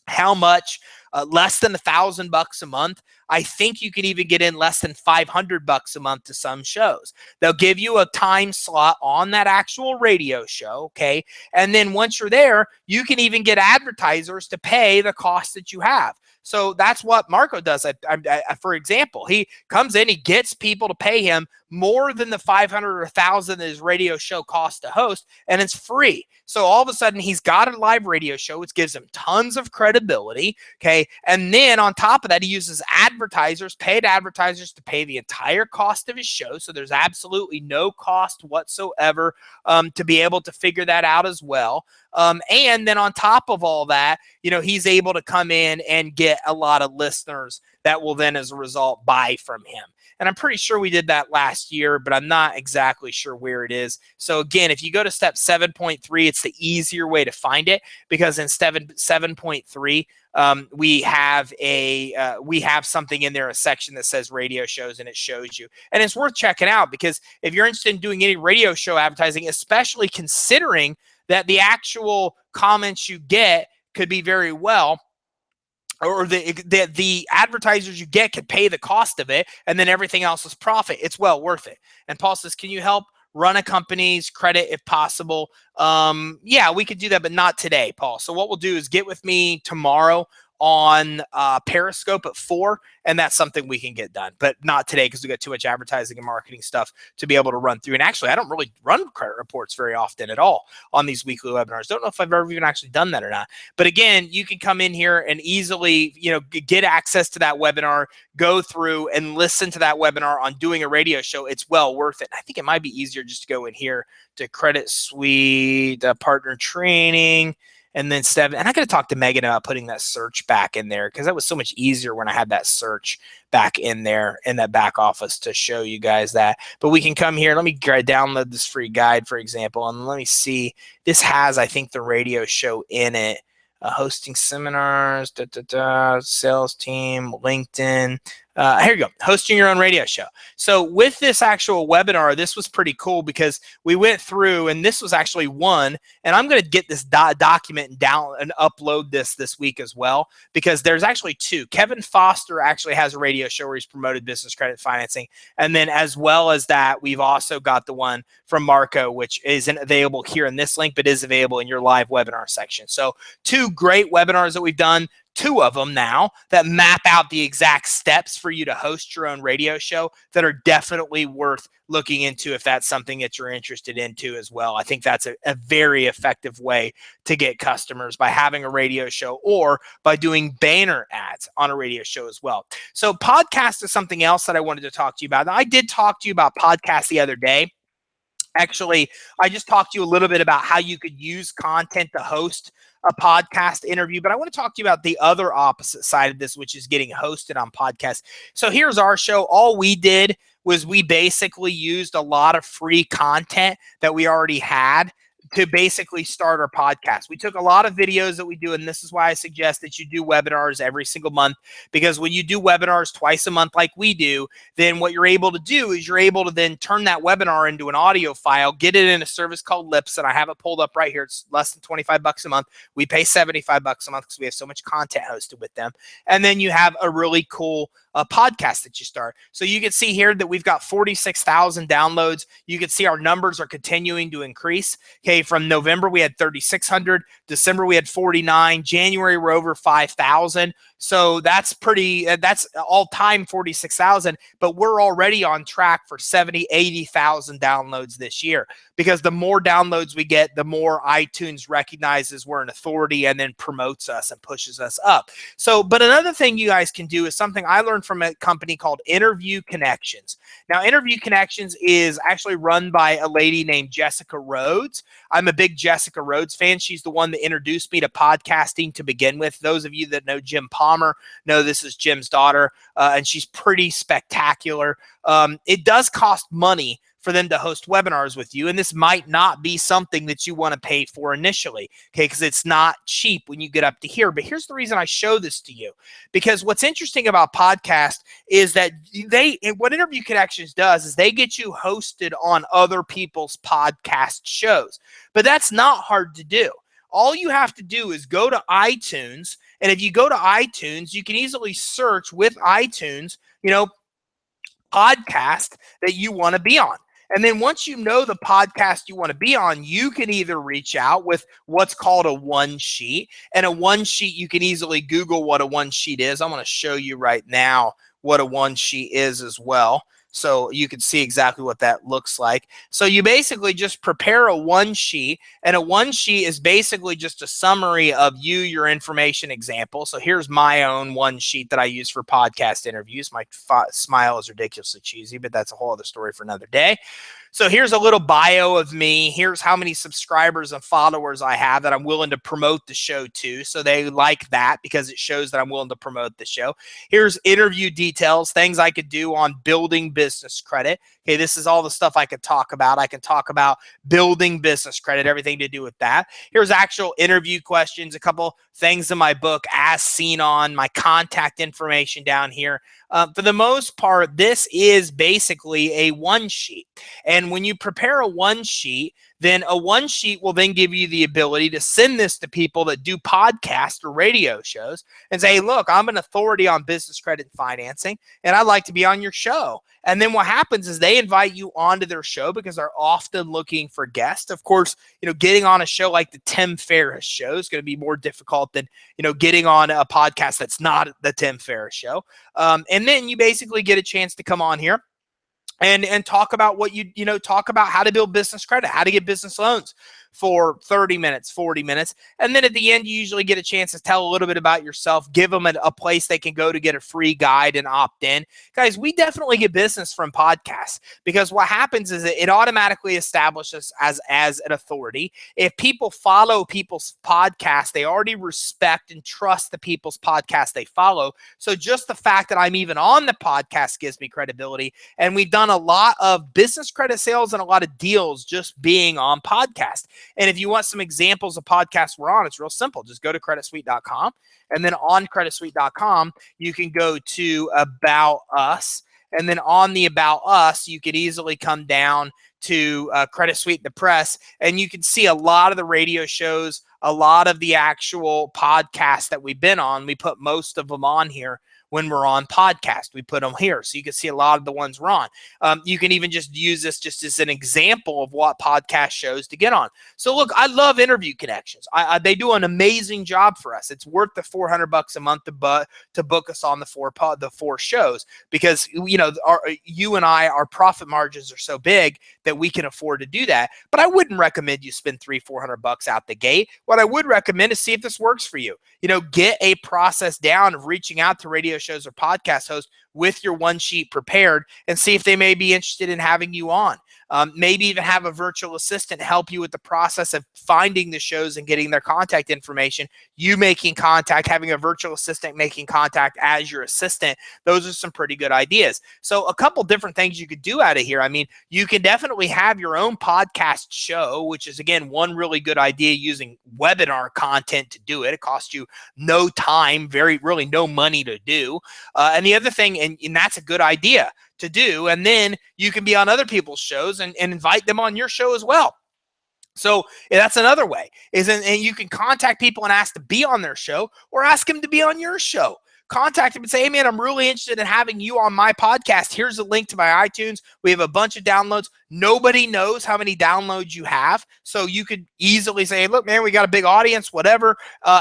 How much? Less than $1,000 a month. I think you can even get in less than $500 a month to some shows. They'll give you a time slot on that actual radio show, okay? And then once you're there, you can even get advertisers to pay the cost that you have. So that's what Marco does. For example, he comes in, he gets people to pay him more than the $500 or $1,000 that his radio show costs to host, and it's free. So all of a sudden, he's got a live radio show, which gives him tons of credibility, okay? And then on top of that, he uses advertisers, paid advertisers, to pay the entire cost of his show. So there's absolutely no cost whatsoever to be able to figure that out as well. And then on top of all that, he's able to come in and get a lot of listeners that will then, as a result, buy from him. And I'm pretty sure we did that last year, but I'm not exactly sure where it is. So again, if you go to step 7.3, it's the easier way to find it, because in step 7.3, we have something in there, a section that says radio shows, and it shows you. And it's worth checking out, because if you're interested in doing any radio show advertising, especially considering that the actual comments you get could be very well, or the advertisers you get could pay the cost of it, and then everything else is profit. It's well worth it. And Paul says, can you help run a company's credit if possible? Yeah, we could do that, but not today, Paul. So what we'll do is get with me tomorrow on Periscope at 4, and that's something we can get done, but not today, because we got too much advertising and marketing stuff to be able to run through. And actually, I don't really run credit reports very often at all on these weekly webinars. Don't know if I've ever even actually done that or not. But again, you can come in here and easily, get access to that webinar, go through and listen to that webinar on doing a radio show. It's well worth it. I think it might be easier just to go in here to Credit Suite, partner training, and then 7. And I got to talk to Megan about putting that search back in there, because that was so much easier when I had that search back in there in that back office to show you guys that. But we can come here. Let me download this free guide, for example, and let me see. This has, I think, the radio show in it. Hosting seminars, sales team, LinkedIn. Here you go, hosting your own radio show. So with this actual webinar, this was pretty cool, because we went through, and this was actually one, and I'm going to get this document and upload this week as well, because there's actually 2. Kevin Foster actually has a radio show where he's promoted business credit financing. And then as well as that, we've also got the one from Marco, which isn't available here in this link, but is available in your live webinar section. So 2 great webinars that we've done. 2 of them now that map out the exact steps for you to host your own radio show that are definitely worth looking into if that's something that you're interested into as well. I think that's a very effective way to get customers, by having a radio show or by doing banner ads on a radio show as well. So podcast is something else that I wanted to talk to you about. Now, I did talk to you about podcasts the other day. Actually, I just talked to you a little bit about how you could use content to host a podcast interview, but I want to talk to you about the other opposite side of this, which is getting hosted on podcasts. So here's our show. All we did was we basically used a lot of free content that we already had to basically start our podcast. We took a lot of videos that we do, and this is why I suggest that you do webinars every single month, because when you do webinars twice a month like we do, then what you're able to do is you're able to then turn that webinar into an audio file, get it in a service called Lips, and I have it pulled up right here. It's less than 25 bucks a month. We pay 75 bucks a month because we have so much content hosted with them. And then you have a really cool podcast that you start. So you can see here that we've got 46,000 downloads. You can see our numbers are continuing to increase. Okay, from November we had 3,600, December we had 49, January we're over 5,000. So that's pretty, that's all-time 46,000, but we're already on track for 70, 80,000 downloads this year, because the more downloads we get, the more iTunes recognizes we're an authority and then promotes us and pushes us up. So, but another thing you guys can do is something I learned from a company called Interview Connections. Now, Interview Connections is actually run by a lady named Jessica Rhodes. I'm a big Jessica Rhodes fan. She's the one that introduced me to podcasting to begin with. Those of you that know Jim Palmer know this is Jim's daughter, and she's pretty spectacular. It does cost money for them to host webinars with you, and this might not be something that you want to pay for initially, okay, because it's not cheap when you get up to here. But here's the reason I show this to you, because what's interesting about podcast is that what Interview Connections does is they get you hosted on other people's podcast shows, but that's not hard to do. All you have to do is go to iTunes, and if you go to iTunes, you can easily search with iTunes, podcast that you want to be on. And then once you know the podcast you want to be on, you can either reach out with what's called a one sheet. And a one sheet, you can easily Google what a one sheet is. I'm going to show you right now what a one sheet is as well, so you can see exactly what that looks like. So you basically just prepare a one sheet, and a one sheet is basically just a summary of your information example. So here's my own one sheet that I use for podcast interviews. My smile is ridiculously cheesy, but that's a whole other story for another day. So here's a little bio of me. Here's how many subscribers and followers I have that I'm willing to promote the show to. So they like that because it shows that I'm willing to promote the show. Here's interview details, things I could do on building business credit. Okay, this is all the stuff I could talk about. I can talk about building business credit, everything to do with that. Here's actual interview questions, a couple things in my book, as seen on, my contact information down here. For the most part, this is basically a one sheet. And when you prepare a one sheet, then a one sheet will then give you the ability to send this to people that do podcasts or radio shows and say, hey, look, I'm an authority on business credit and financing, and I'd like to be on your show. And then what happens is they invite you onto their show because they're often looking for guests. Of course, getting on a show like the Tim Ferriss show is going to be more difficult than, getting on a podcast that's not the Tim Ferriss show. And then you basically get a chance to come on here and talk about what talk about how to build business credit, how to get business loans for 30 minutes, 40 minutes. And then at the end, you usually get a chance to tell a little bit about yourself, give them a place they can go to get a free guide and opt in. Guys, we definitely get business from podcasts, because what happens is it automatically establishes as an authority. If people follow people's podcasts, they already respect and trust the people's podcasts they follow. So just the fact that I'm even on the podcast gives me credibility. And we've done a lot of business credit sales and a lot of deals just being on podcast. And if you want some examples of podcasts we're on, it's real simple. Just go to creditsuite.com. And then on creditsuite.com, you can go to About Us. And then on the About Us, you could easily come down to Credit Suite, the press, and you can see a lot of the radio shows, a lot of the actual podcasts that we've been on. We put most of them on here. When we're on podcast, we put them here. So you can see a lot of the ones we're on. You can even just use this just as an example of what podcast shows to get on. So look, I love Interview Connections. They do an amazing job for us. It's worth the $400 a month to book us on the four shows, because you and I, our profit margins are so big that we can afford to do that. But I wouldn't recommend you spend $300-400 out the gate. What I would recommend is see if this works for you. Get a process down of reaching out to radio shows or podcast hosts with your one sheet prepared and see if they may be interested in having you on. Maybe even have a virtual assistant help you with the process of finding the shows and getting their contact information. You making contact, having a virtual assistant making contact as your assistant. Those are some pretty good ideas. So a couple different things you could do out of here. I mean, you can definitely have your own podcast show, which is, again, one really good idea, using webinar content to do it. It costs you no time, really no money to do. And the other thing, and that's a good idea to do, and then you can be on other people's shows and invite them on your show as well. So that's another way, and you can contact people and ask to be on their show, or ask them to be on your show. Contact them and say, hey, man, I'm really interested in having you on my podcast. Here's a link to my iTunes. We have a bunch of downloads. Nobody knows how many downloads you have. So you could easily say, look, man, we got a big audience, whatever.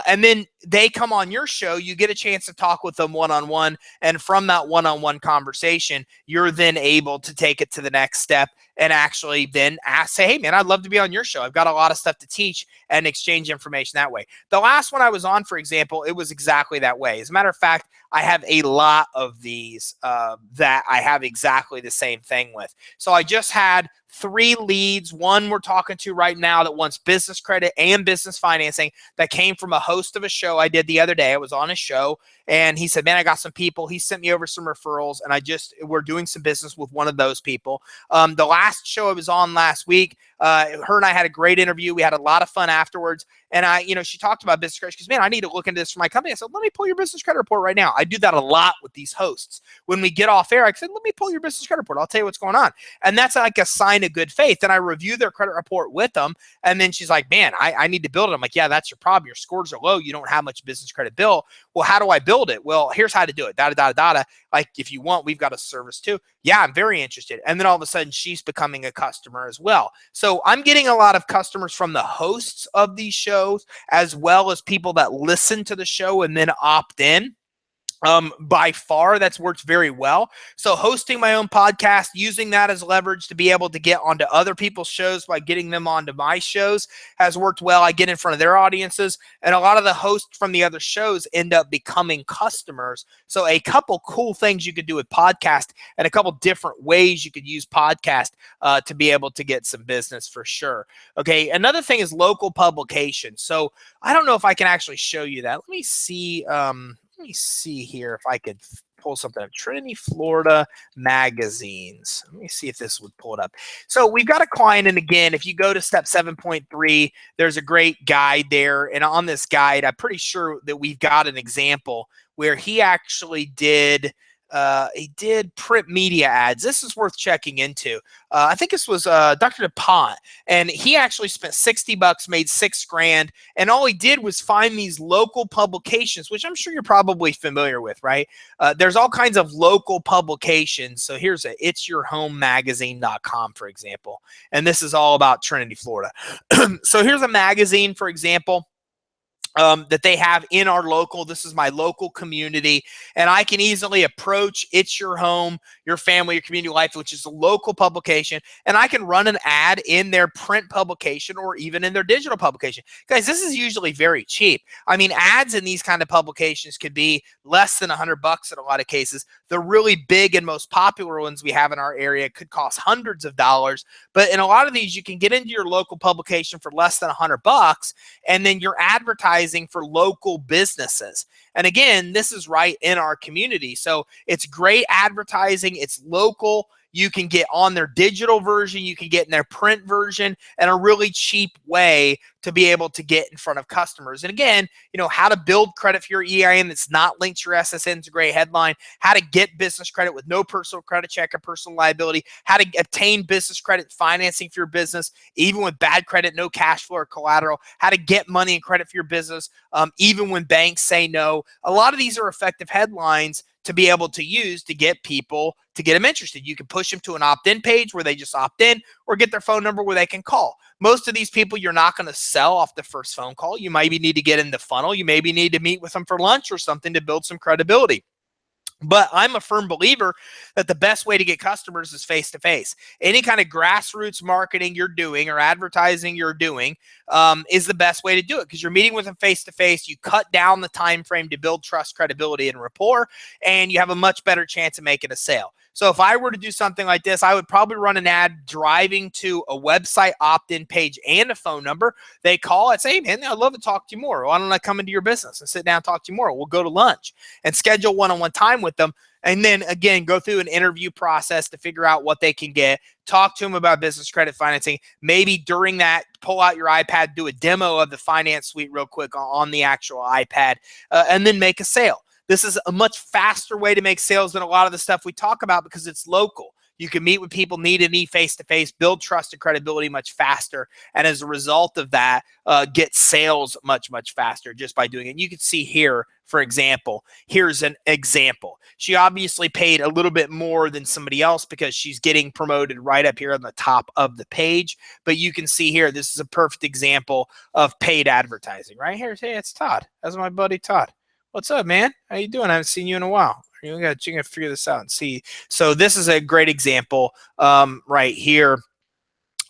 And then they come on your show. You get a chance to talk with them one-on-one. And from that one-on-one conversation, you're then able to take it to the next step and actually then say, hey, man, I'd love to be on your show. I've got a lot of stuff to teach, and exchange information that way. The last one I was on, for example, it was exactly that way. As a matter of fact, I have a lot of these that I have exactly the same thing with. So I just had 3 leads. One we're talking to right now that wants business credit and business financing, that came from a host of a show I did the other day. I was on a show, and he said, man, I got some people. He sent me over some referrals, and we're doing some business with one of those people. The last show I was on last week, her and I had a great interview. We had a lot of fun afterwards. And she talked about business credit. She goes, man, I need to look into this for my company. I said, let me pull your business credit report right now. I do that a lot with these hosts. When we get off air, I said, let me pull your business credit report. I'll tell you what's going on. And that's like a sign of good faith. And I review their credit report with them. And then she's like, man, I need to build it. I'm like, yeah, that's your problem. Your scores are low. You don't have much business credit built. Well, how do I build it? Well, here's how to do it. Like, if you want, we've got a service too. Yeah, I'm very interested. And then all of a sudden, she's becoming a customer as well. So I'm getting a lot of customers from the hosts of these shows, as well as people that listen to the show and then opt in. By far, that's worked very well. So hosting my own podcast, using that as leverage to be able to get onto other people's shows by getting them onto my shows, has worked well. I get in front of their audiences, and a lot of the hosts from the other shows end up becoming customers. So a couple cool things you could do with podcast, and a couple different ways you could use podcast to be able to get some business for sure. Okay, another thing is local publication. So I don't know if I can actually show you that. Let me see. Let me see here if I could pull something up. Trinity, Florida magazines. Let me see if this would pull it up. So we've got a client, and again, if you go to step 7.3, there's a great guide there. And on this guide, I'm pretty sure that we've got an example where he actually did print media ads. This is worth checking into. I think this was Dr. DuPont, and he actually spent $60, made $6,000, and all he did was find these local publications, which I'm sure you're probably familiar with, right? There's all kinds of local publications. So here's itsyourhomemagazine.com, for example, and this is all about Trinity, Florida. So here's a magazine, for example, that they have in our local. This is my local community, and I can easily approach It's Your Home, Your Family, Your Community Life, which is a local publication, and I can run an ad in their print publication or even in their digital publication. Guys, this is usually very cheap. I mean, ads in these kind of publications could be less than $100 in a lot of cases. The really big and most popular ones we have in our area could cost hundreds of dollars, but in a lot of these, you can get into your local publication for less than $100, and then you're advertising for local businesses. And again, this is right in our community. So it's great advertising. It's local. You can get on their digital version. You can get in their print version, and a really cheap way to be able to get in front of customers. And again, how to build credit for your EIN that's not linked to your SSN is a great headline. How to get business credit with no personal credit check or personal liability. How to obtain business credit financing for your business, even with bad credit, no cash flow or collateral. How to get money and credit for your business, even when banks say no. A lot of these are effective headlines to be able to use to get people, to get them interested. You can push them to an opt-in page where they just opt in, or get their phone number where they can call. Most of these people, you're not going to sell off the first phone call. You maybe need to get in the funnel. You maybe need to meet with them for lunch or something to build some credibility. But I'm a firm believer that the best way to get customers is face-to-face. Any kind of grassroots marketing you're doing or advertising you're doing is the best way to do it, because you're meeting with them face-to-face. You cut down the time frame to build trust, credibility, and rapport, and you have a much better chance of making a sale. So if I were to do something like this, I would probably run an ad driving to a website opt-in page and a phone number. They call it, say, hey, man, I'd love to talk to you more. Why don't I come into your business and sit down and talk to you more? We'll go to lunch and schedule one-on-one time with them. And then again, go through an interview process to figure out what they can get, talk to them about business credit financing. Maybe during that, pull out your iPad, do a demo of the finance suite real quick on the actual iPad, and then make a sale. This is a much faster way to make sales than a lot of the stuff we talk about because it's local. You can meet with people, need face-to-face, build trust and credibility much faster. And as a result of that, get sales much, much faster just by doing it. And you can see here, for example, here's an example. She obviously paid a little bit more than somebody else because she's getting promoted right up here on the top of the page. But you can see here, this is a perfect example of paid advertising. Right here, hey, it's Todd. That's my buddy Todd. What's up, man? How you doing? I haven't seen you in a while. You're gonna figure this out and see. So this is a great example right here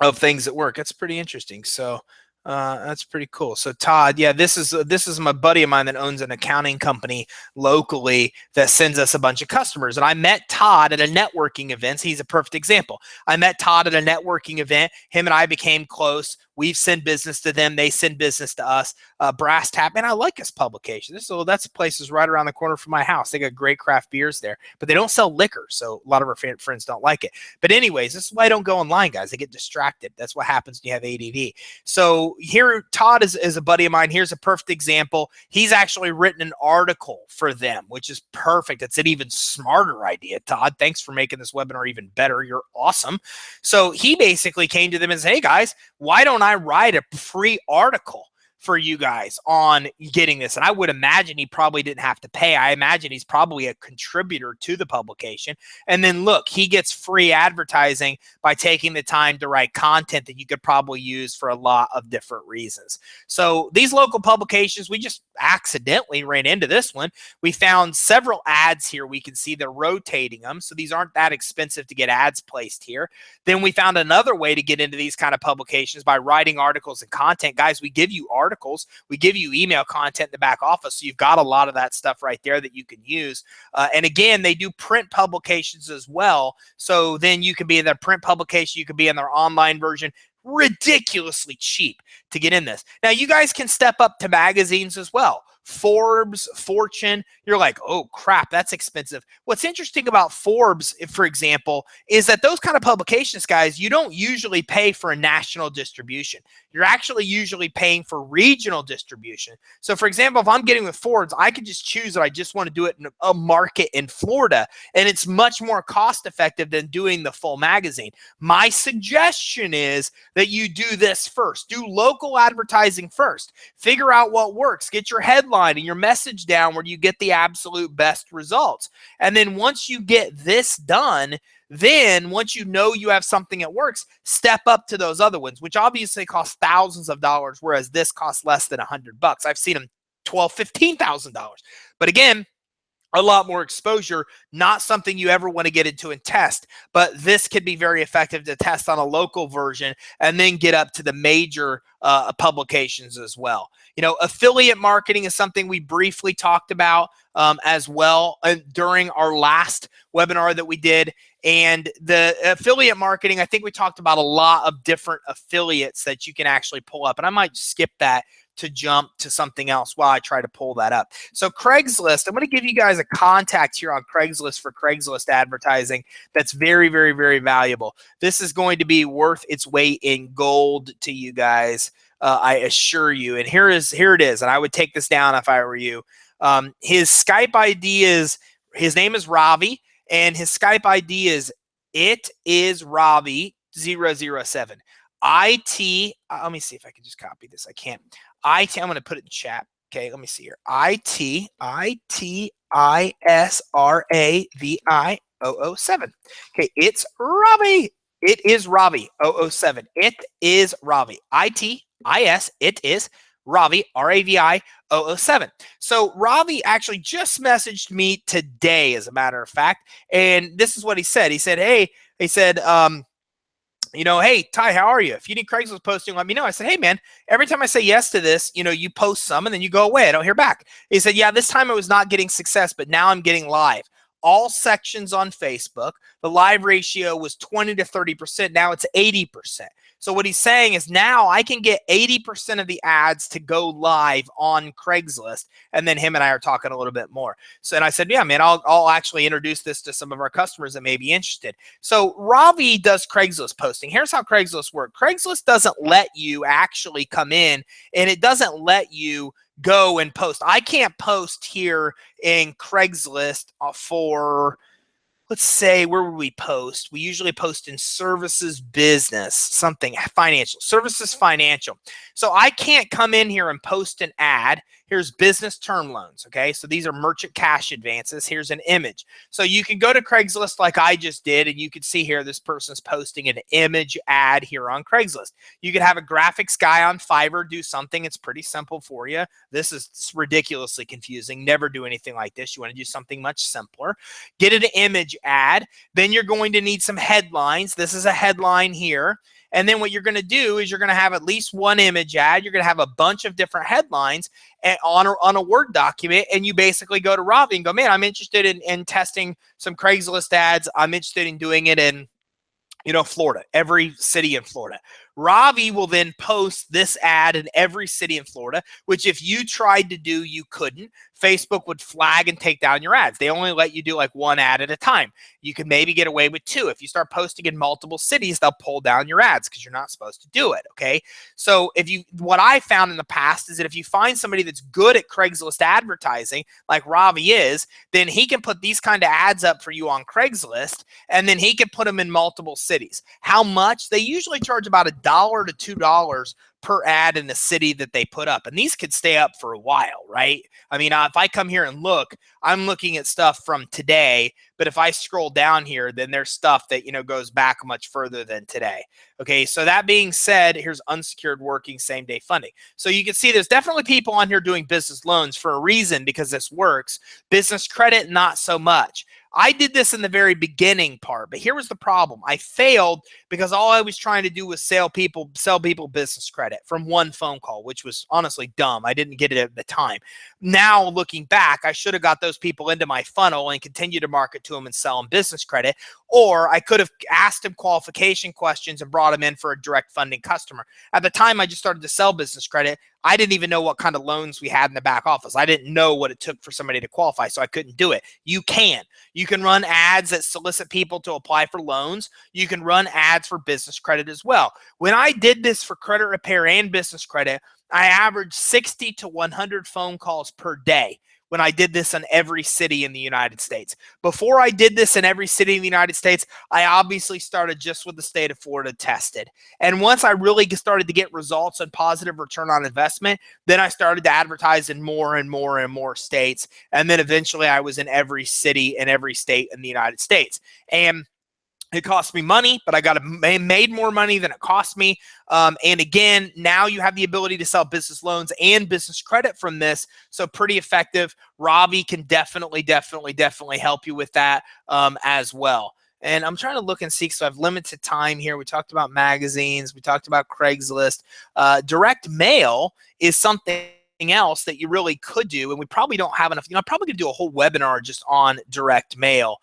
of things that work. That's pretty interesting. So that's pretty cool. So Todd, yeah, this is my buddy of mine that owns an accounting company locally that sends us a bunch of customers. And I met Todd at a networking event. He's a perfect example. I met Todd at a networking event. Him and I became close. We've sent business to them. They send business to us. Brass Tap, and I like his publication. That's places right around the corner from my house. They got great craft beers there, but they don't sell liquor, so a lot of our friends don't like it. But anyways, this is why I don't go online, guys. They get distracted. That's what happens when you have ADD. So here, Todd is a buddy of mine. Here's a perfect example. He's actually written an article for them, which is perfect. It's an even smarter idea, Todd. Thanks for making this webinar even better. You're awesome. So he basically came to them and said, hey, guys, why don't I write a free article for you guys on getting this? And I would imagine he probably didn't have to pay. I imagine he's probably a contributor to the publication. And then look, he gets free advertising by taking the time to write content that you could probably use for a lot of different reasons. So these local publications, we just accidentally ran into this one. We found several ads here. We can see they're rotating them. So these aren't that expensive to get ads placed here. Then we found another way to get into these kind of publications by writing articles and content. Guys, we give you articles. We give you email content in the back office. So you've got a lot of that stuff right there that you can use. And again, they do print publications as well. So then you can be in their print publication. You can be in their online version. Ridiculously cheap to get in this. Now, you guys can step up to magazines as well. Forbes, Fortune, you're like, oh crap, that's expensive. What's interesting about Forbes, for example, is that those kind of publications, guys, you don't usually pay for a national distribution. You're actually usually paying for regional distribution. So for example, if I'm getting with Forbes, I can just choose that I just want to do it in a market in Florida, and it's much more cost effective than doing the full magazine. My suggestion is that you do this first. Do local advertising first. Figure out what works. Get your headline and your message down where you get the absolute best results. And then once you get this done, then once you know you have something that works, step up to those other ones, which obviously cost thousands of dollars, whereas this costs less than $100. I've seen them $12,000, $15,000. But again, a lot more exposure, not something you ever want to get into and test, but this could be very effective to test on a local version and then get up to the major publications as well. You know, affiliate marketing is something we briefly talked about as well during our last webinar that we did. And the affiliate marketing, I think we talked about a lot of different affiliates that you can actually pull up. And I might skip that to jump to something else while I try to pull that up. So Craigslist, I'm going to give you guys a contact here on Craigslist for Craigslist advertising that's very, very, very valuable. This is going to be worth its weight in gold to you guys, I assure you. And here it is. And I would take this down if I were you. His Skype ID is, his name is Ravi, and his Skype ID is Ravi007. Let me see if I can just copy this. I can't. I'm going to put it in chat. Okay, let me see here. ITISRAVI007. Okay, it's Ravi. It is Ravi 007. It is Ravi. ITIS. It is Ravi, RAVI 007. So Ravi actually just messaged me today, as a matter of fact, and this is what he said. He said, hey, you know, hey, Ty, how are you? If you need Craigslist posting, let me know. I said, hey, man, every time I say yes to this, you know, you post some and then you go away. I don't hear back. He said, yeah, this time I was not getting success, but now I'm getting live. all sections on Facebook. The live ratio was 20 to 30%. Now it's 80%. So what he's saying is now I can get 80% of the ads to go live on Craigslist. And then him and I are talking a little bit more. So, and I said, yeah, man, I'll actually introduce this to some of our customers that may be interested. So Ravi does Craigslist posting. Here's how Craigslist works. Craigslist doesn't let you actually come in, and it doesn't let you go and post. I can't post here in Craigslist for, let's say, where would we post? We usually post in services, business, something financial, services, financial. So I can't come in here and post an ad. Here's business term loans. Okay. So these are merchant cash advances. Here's an image. So you can go to Craigslist like I just did, and you can see here this person's posting an image ad here on Craigslist. You could have a graphics guy on Fiverr do something. It's pretty simple for you. This is ridiculously confusing. Never do anything like this. You want to do something much simpler. Get an image ad. Then you're going to need some headlines. This is a headline here. And then what you're going to do is you're going to have at least one image ad. You're going to have a bunch of different headlines on a Word document. And you basically go to Ravi and go, man, I'm interested in testing some Craigslist ads. I'm interested in doing it in, Florida, every city in Florida. Ravi will then post this ad in every city in Florida, which if you tried to do, you couldn't. Facebook would flag and take down your ads. They only let you do like one ad at a time. You can maybe get away with two. If you start posting in multiple cities, they'll pull down your ads because you're not supposed to do it. Okay. So what I found in the past is that if you find somebody that's good at Craigslist advertising, like Ravi is, then he can put these kind of ads up for you on Craigslist, and then he can put them in multiple cities. How much? They usually charge about $1 to $2 per ad in the city that they put up. And these could stay up for a while, right? I mean, if I come here and look, I'm looking at stuff from today, but if I scroll down here, then there's stuff that, goes back much further than today. Okay, so that being said, here's unsecured working same-day funding. So you can see there's definitely people on here doing business loans for a reason, because this works. Business credit, not so much. I did this in the very beginning part, but here was the problem. I failed because all I was trying to do was sell people business credit from one phone call, which was honestly dumb. I didn't get it at the time. Now, looking back, I should have got those people into my funnel and continued to market to them and sell them business credit, or I could have asked them qualification questions and brought them in for a direct funding customer. At the time I just started to sell business credit, I didn't even know what kind of loans we had in the back office. I didn't know what it took for somebody to qualify, so I couldn't do it. You can run ads that solicit people to apply for loans. You can run ads for business credit as well. When I did this for credit repair and business credit, I averaged 60 to 100 phone calls per day when I did this in every city in the United States. Before I did this in every city in the United States, I obviously started just with the state of Florida tested. And once I really started to get results and positive return on investment, then I started to advertise in more and more and more states. And then eventually I was in every city and every state in the United States. And it cost me money, but I made more money than it cost me. And again, now you have the ability to sell business loans and business credit from this. So pretty effective. Ravi can definitely help you with that as well. And I'm trying to look and see, so I have limited time here. We talked about magazines. We talked about Craigslist. Direct mail is something else that you really could do, and we probably don't have enough. I'm probably gonna do a whole webinar just on direct mail.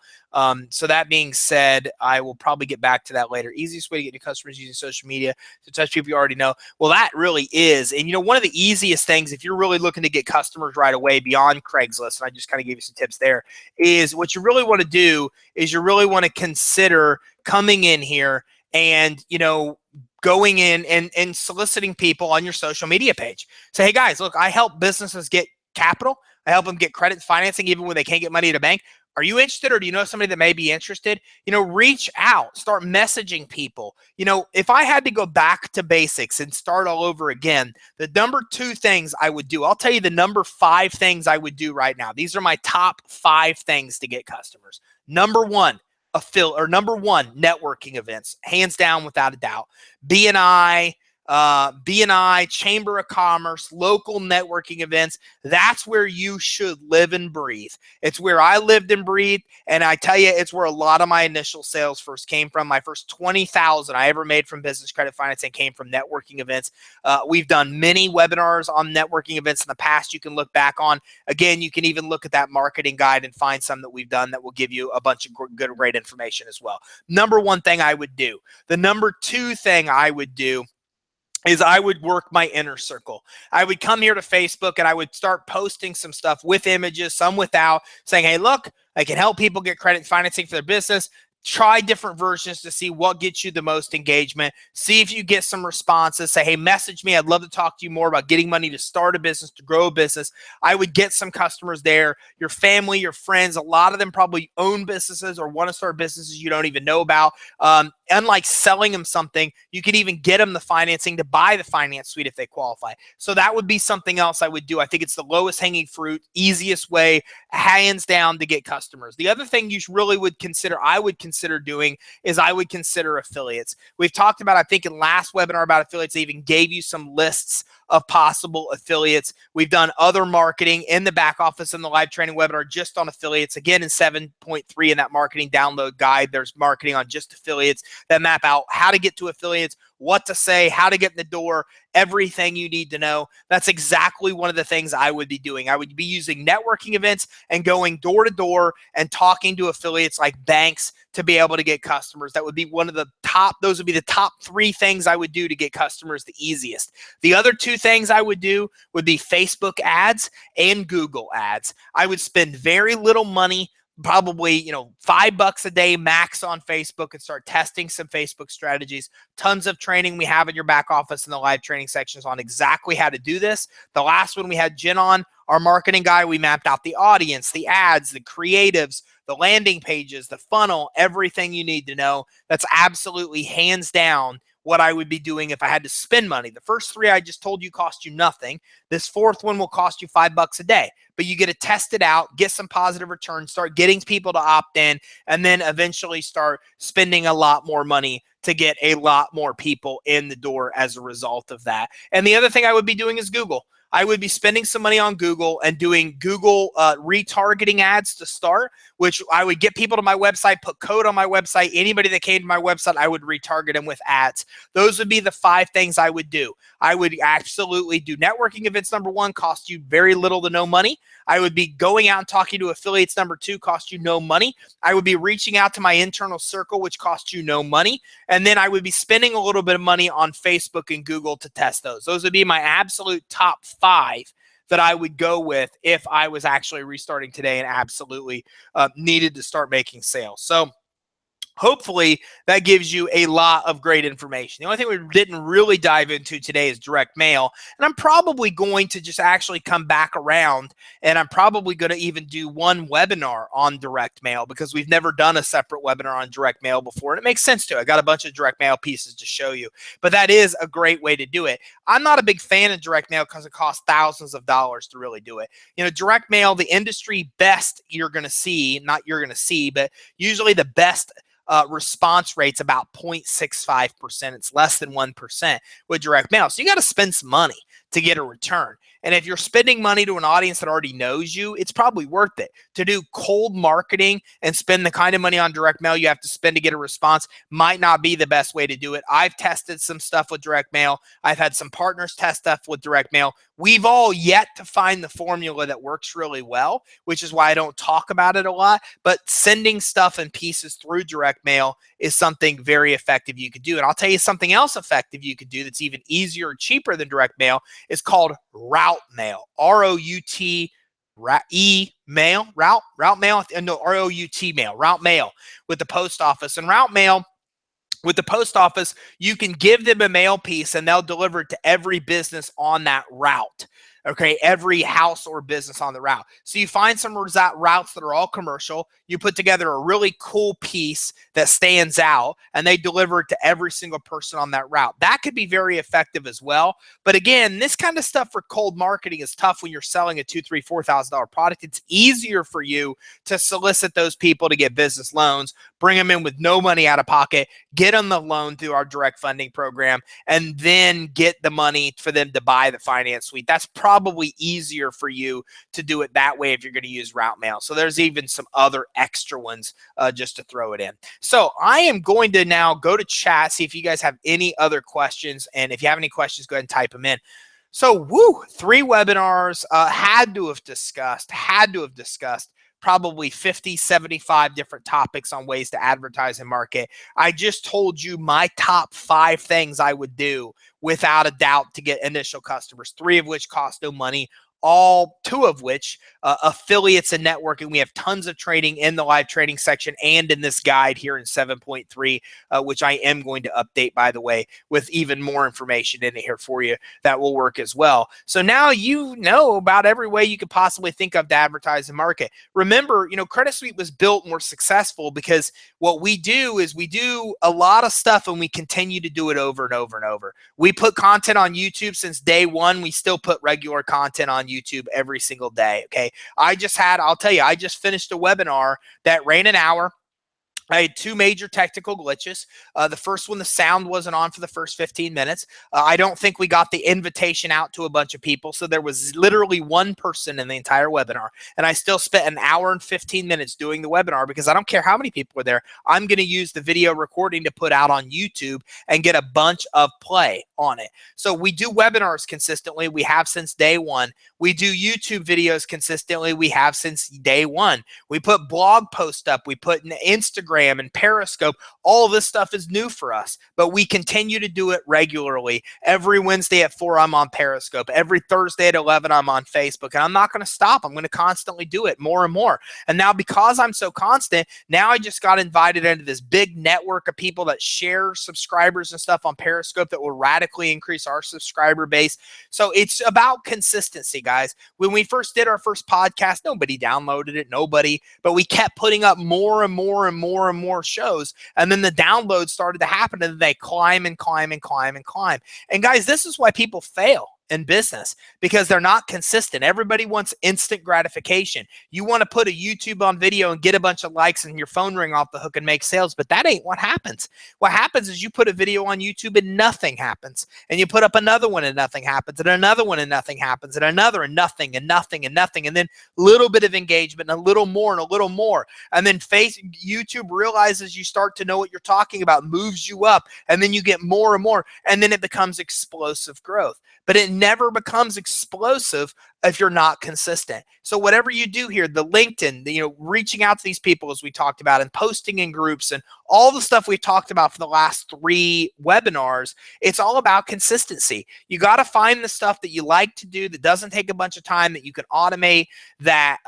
So that being said, I will probably get back to that later. Easiest way to get new customers using social media to touch people you already know. Well, that really is. And one of the easiest things, if you're really looking to get customers right away beyond Craigslist, and I just kind of gave you some tips there, is what you really want to do is you really want to consider coming in here and, going in and soliciting people on your social media page. Say, hey guys, look, I help businesses get capital. I help them get credit financing even when they can't get money at a bank. Are you interested, or do you know somebody that may be interested? Reach out, start messaging people. If I had to go back to basics and start all over again, the number 2 things I would do, I'll tell you the number 5 things I would do right now. These are my top 5 things to get customers. Number 1, networking events, hands down, without a doubt. BNI, BNI, Chamber of Commerce, local networking events. That's where you should live and breathe. It's where I lived and breathed. And I tell you, it's where a lot of my initial sales first came from. My first 20,000 I ever made from business credit financing came from networking events. We've done many webinars on networking events in the past you can look back on. Again, you can even look at that marketing guide and find some that we've done that will give you a bunch of great information as well. Number one thing I would do. The number two thing I would do is I would work my inner circle. I would come here to Facebook and I would start posting some stuff with images, some without, saying, hey, look, I can help people get credit financing for their business. Try different versions to see what gets you the most engagement. See if you get some responses. Say, hey, message me. I'd love to talk to you more about getting money to start a business, to grow a business. I would get some customers there. Your family, your friends, a lot of them probably own businesses or want to start businesses you don't even know about. Unlike selling them something, you could even get them the financing to buy the finance suite if they qualify. So that would be something else I would do. I think it's the lowest hanging fruit, easiest way, hands down, to get customers. The other thing you really would consider, I would consider doing, is I would consider affiliates. We've talked about, I think in last webinar about affiliates, I even gave you some lists of possible affiliates. We've done other marketing in the back office in the live training webinar just on affiliates. Again, in 7.3 in that marketing download guide, there's marketing on just affiliates that map out how to get to affiliates, what to say, how to get in the door, everything you need to know. That's exactly one of the things I would be doing. I would be using networking events and going door to door and talking to affiliates like banks to be able to get customers. That would be one of the top, those would be the top three things I would do to get customers the easiest. The other two things I would do would be Facebook ads and Google ads. I would spend very little money, probably, $5 a day max on Facebook, and start testing some Facebook strategies. Tons of training we have in your back office in the live training sections on exactly how to do this. The last one we had Jen on, our marketing guy, we mapped out the audience, the ads, the creatives, the landing pages, the funnel, everything you need to know. That's absolutely hands down what I would be doing if I had to spend money. The first three I just told you cost you nothing. This fourth one will cost you $5 a day, but you get to test it out, get some positive returns, start getting people to opt in, and then eventually start spending a lot more money to get a lot more people in the door as a result of that. And the other thing I would be doing is Google. I would be spending some money on Google and doing Google retargeting ads to start, which I would get people to my website, put code on my website. Anybody that came to my website, I would retarget them with ads. Those would be the 5 things I would do. I would absolutely do networking events. Number 1, cost you very little to no money. I would be going out and talking to affiliates. Number 2, cost you no money. I would be reaching out to my internal circle, which costs you no money. And then I would be spending a little bit of money on Facebook and Google to test those. Those would be my absolute top 5 that I would go with if I was actually restarting today and absolutely needed to start making sales. So hopefully that gives you a lot of great information. The only thing we didn't really dive into today is direct mail. And I'm probably going to just actually come back around, and I'm probably going to even do one webinar on direct mail, because we've never done a separate webinar on direct mail before. And it makes sense to. I got a bunch of direct mail pieces to show you, but that is a great way to do it. I'm not a big fan of direct mail because it costs thousands of dollars to really do it. Direct mail, the industry best you're going to see, not you're going to see, but usually the best response rate's about 0.65%. It's less than 1% with direct mail. So you got to spend some money to get a return. And if you're spending money to an audience that already knows you, it's probably worth it. To do cold marketing and spend the kind of money on direct mail you have to spend to get a response might not be the best way to do it. I've tested some stuff with direct mail. I've had some partners test stuff with direct mail. We've all yet to find the formula that works really well, which is why I don't talk about it a lot. But sending stuff in pieces through direct mail is something very effective you could do. And I'll tell you something else effective you could do that's even easier or cheaper than direct mail. Is called route mail. R-O-U-T mail, route mail, no, R-O-U-T mail, route mail with the post office. And route mail with the post office, you can give them a mail piece and they'll deliver it to every business on that route. okay, every house or business on the route. So you find some routes that are all commercial, you put together a really cool piece that stands out, and they deliver it to every single person on that route. That could be very effective as well. But again, this kind of stuff for cold marketing is tough when you're selling a $2,000, $3,000, $4,000 product. It's easier for you to solicit those people to get business loans, bring them in with no money out of pocket, get them the loan through our direct funding program, and then get the money for them to buy the finance suite. That's probably easier for you to do it that way if you're going to use route mail. So there's even some other extra ones just to throw it in. So I am going to now go to chat, see if you guys have any other questions. And if you have any questions, go ahead and type them in. So, 3 webinars, had to have discussed probably 50, 75 different topics on ways to advertise and market. I just told you my top 5 things I would do without a doubt to get initial customers, 3 of which cost no money. 2 of which affiliates and networking. We have tons of training in the live training section and in this guide here in 7.3, which I am going to update, by the way, with even more information in here for you that will work as well. So now you know about every way you could possibly think of to advertise and market. Remember, Credit Suite was built and we're successful because what we do is we do a lot of stuff and we continue to do it over and over and over. We put content on YouTube since day one. We still put regular content on YouTube every single day. Okay. I'll tell you, I just finished a webinar that ran an hour. I had 2 major technical glitches. The first one, the sound wasn't on for the first 15 minutes. I don't think we got the invitation out to a bunch of people. So there was literally 1 person in the entire webinar. And I still spent an hour and 15 minutes doing the webinar because I don't care how many people were there. I'm going to use the video recording to put out on YouTube and get a bunch of play on it. So we do webinars consistently. We have since day one. We do YouTube videos consistently. We have since day one. We put blog posts up. We put an Instagram and Periscope. All of this stuff is new for us, but we continue to do it regularly. Every Wednesday at 4, I'm on Periscope. Every Thursday at 11, I'm on Facebook, and I'm not going to stop. I'm going to constantly do it more and more. And now because I'm so constant, now I just got invited into this big network of people that share subscribers and stuff on Periscope that will radically increase our subscriber base. So it's about consistency, guys. When we first did our first podcast, nobody downloaded it, but we kept putting up more and more and more and more shows. And then the downloads started to happen and they climb and climb and climb and climb. And guys, this is why people fail in business, because they're not consistent. Everybody wants instant gratification. You want to put a YouTube on video and get a bunch of likes and your phone ring off the hook and make sales, but that ain't what happens. What happens is you put a video on YouTube and nothing happens. And you put up another one and nothing happens, and another one and nothing happens, and another and nothing and nothing and nothing. And then a little bit of engagement and a little more and a little more. And then YouTube realizes you start to know what you're talking about, moves you up, and then you get more and more. And then it becomes explosive growth. But it never becomes explosive if you're not consistent. So whatever you do here, the LinkedIn, reaching out to these people as we talked about, and posting in groups, and all the stuff we've talked about for the last 3 webinars, it's all about consistency. You got to find the stuff that you like to do that doesn't take a bunch of time, that you can automate, that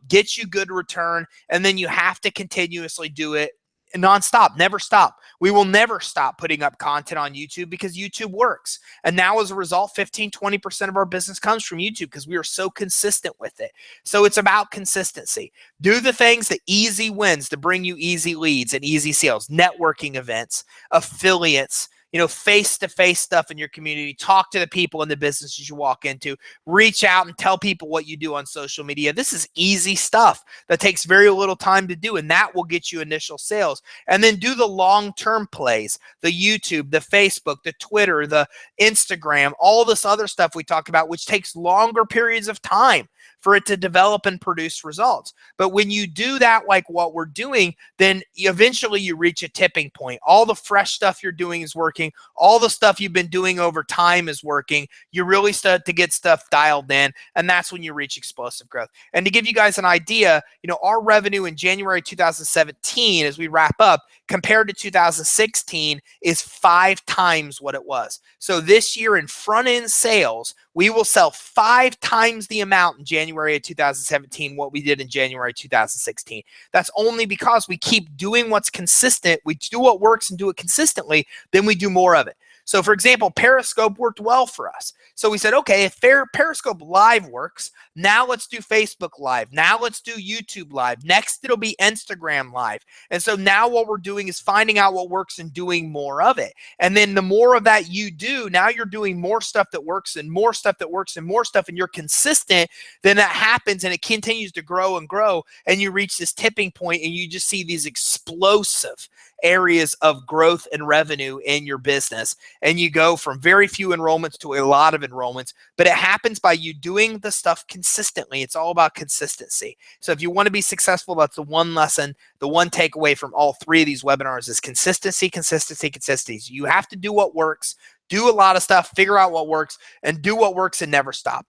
gets you good return, and then you have to continuously do it nonstop. Never stop. We will never stop putting up content on YouTube because YouTube works. And now as a result, 15, 20% of our business comes from YouTube because we are so consistent with it. So it's about consistency. Do the things, the easy wins to bring you easy leads and easy sales, networking events, affiliates, face-to-face stuff in your community. Talk to the people in the businesses you walk into. Reach out and tell people what you do on social media. This is easy stuff that takes very little time to do, and that will get you initial sales. And then do the long-term plays, the YouTube, the Facebook, the Twitter, the Instagram, all this other stuff we talk about, which takes longer periods of time for it to develop and produce results. But when you do that, like what we're doing, then eventually you reach a tipping point. All the fresh stuff you're doing is working. All the stuff you've been doing over time is working. You really start to get stuff dialed in, and that's when you reach explosive growth. And to give you guys an idea, our revenue in January 2017, as we wrap up, compared to 2016 is 5 times what it was. So this year in front-end sales, we will sell 5 times the amount in January of 2017 what we did in January 2016. That's only because we keep doing what's consistent. We do what works and do it consistently, then we do more of it. So for example, Periscope worked well for us. So we said, okay, if Periscope Live works, now let's do Facebook Live. Now let's do YouTube Live. Next, it'll be Instagram Live. And so now what we're doing is finding out what works and doing more of it. And then the more of that you do, now you're doing more stuff that works and more stuff that works and more stuff, and you're consistent, then that happens and it continues to grow and grow. And you reach this tipping point and you just see these explosive areas of growth and revenue in your business. And you go from very few enrollments to a lot of enrollments, but it happens by you doing the stuff consistently. It's all about consistency. So if you want to be successful, that's the one lesson, the one takeaway from all three of these webinars is consistency, consistency, consistency. You have to do what works, do a lot of stuff, figure out what works, and do what works and never stop.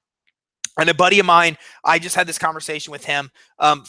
And a buddy of mine, I just had this conversation with him,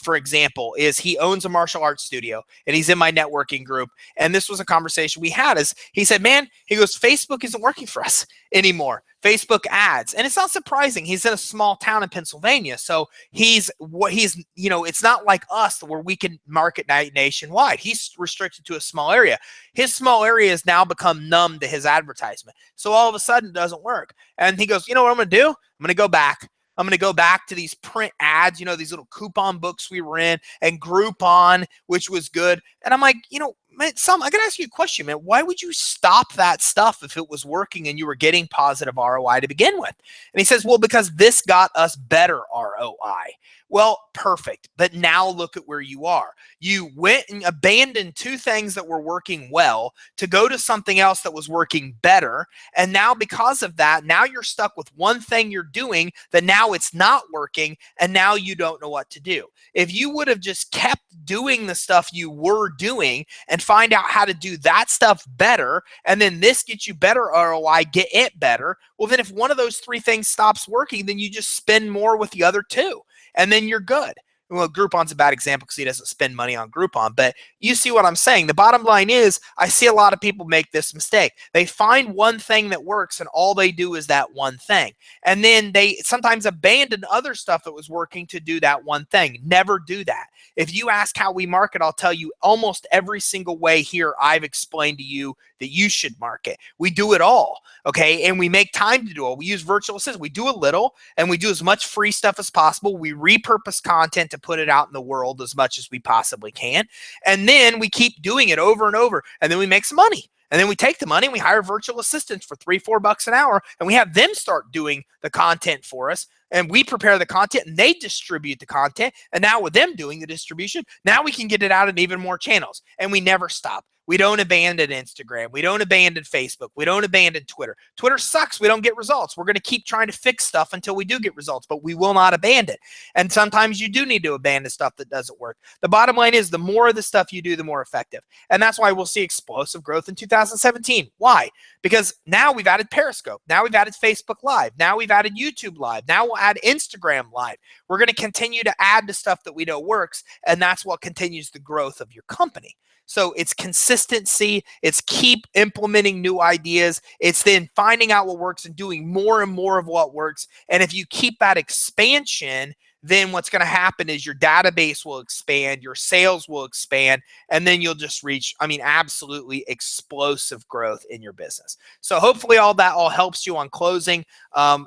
for example, is he owns a martial arts studio and he's in my networking group. And this was a conversation we had is he said, man, he goes, Facebook isn't working for us anymore. Facebook ads. And it's not surprising. He's in a small town in Pennsylvania. So it's not like us where we can market nationwide. He's restricted to a small area. His small area has now become numb to his advertisement. So all of a sudden it doesn't work. And he goes, you know what I'm going to do? I'm going to go back. I'm going to go back to these print ads, these little coupon books we were in, and Groupon, which was good. And I'm like, man, I got to ask you a question, man. Why would you stop that stuff if it was working and you were getting positive ROI to begin with? And he says, well, because this got us better ROI. Well, perfect. But now look at where you are. You went and abandoned two things that were working well to go to something else that was working better. And now because of that, now you're stuck with one thing you're doing that now it's not working. And now you don't know what to do. If you would have just kept doing the stuff you were doing and find out how to do that stuff better, and then this gets you better ROI, get it better. Well, then if one of those three things stops working, then you just spend more with the other two. And then you're good. Well, Groupon's a bad example because he doesn't spend money on Groupon, but you see what I'm saying. The bottom line is I see a lot of people make this mistake. They find one thing that works and all they do is that one thing. And then they sometimes abandon other stuff that was working to do that one thing. Never do that. If you ask how we market, I'll tell you almost every single way here I've explained to you that you should market. We do it all, okay? And we make time to do it. We use virtual assistants. We do a little and we do as much free stuff as possible. We repurpose content to put it out in the world as much as we possibly can. And then we keep doing it over and over. And then we make some money. And then we take the money and we hire virtual assistants for $3-4 an hour. And we have them start doing the content for us. And we prepare the content and they distribute the content. And now with them doing the distribution, now we can get it out in even more channels. And we never stop. We don't abandon Instagram. We don't abandon Facebook. We don't abandon Twitter. Twitter sucks. We don't get results. We're going to keep trying to fix stuff until we do get results, but we will not abandon. And sometimes you do need to abandon stuff that doesn't work. The bottom line is the more of the stuff you do, the more effective. And that's why we'll see explosive growth in 2017. Why? Because now we've added Periscope. Now we've added Facebook Live. Now we've added YouTube Live. Now we'll add Instagram Live. We're going to continue to add to stuff that we know works, and that's what continues the growth of your company. So it's consistency, it's keep implementing new ideas, it's then finding out what works and doing more and more of what works. And if you keep that expansion, then what's going to happen is your database will expand, your sales will expand, and then you'll just reach, absolutely explosive growth in your business. So hopefully all that helps you on closing.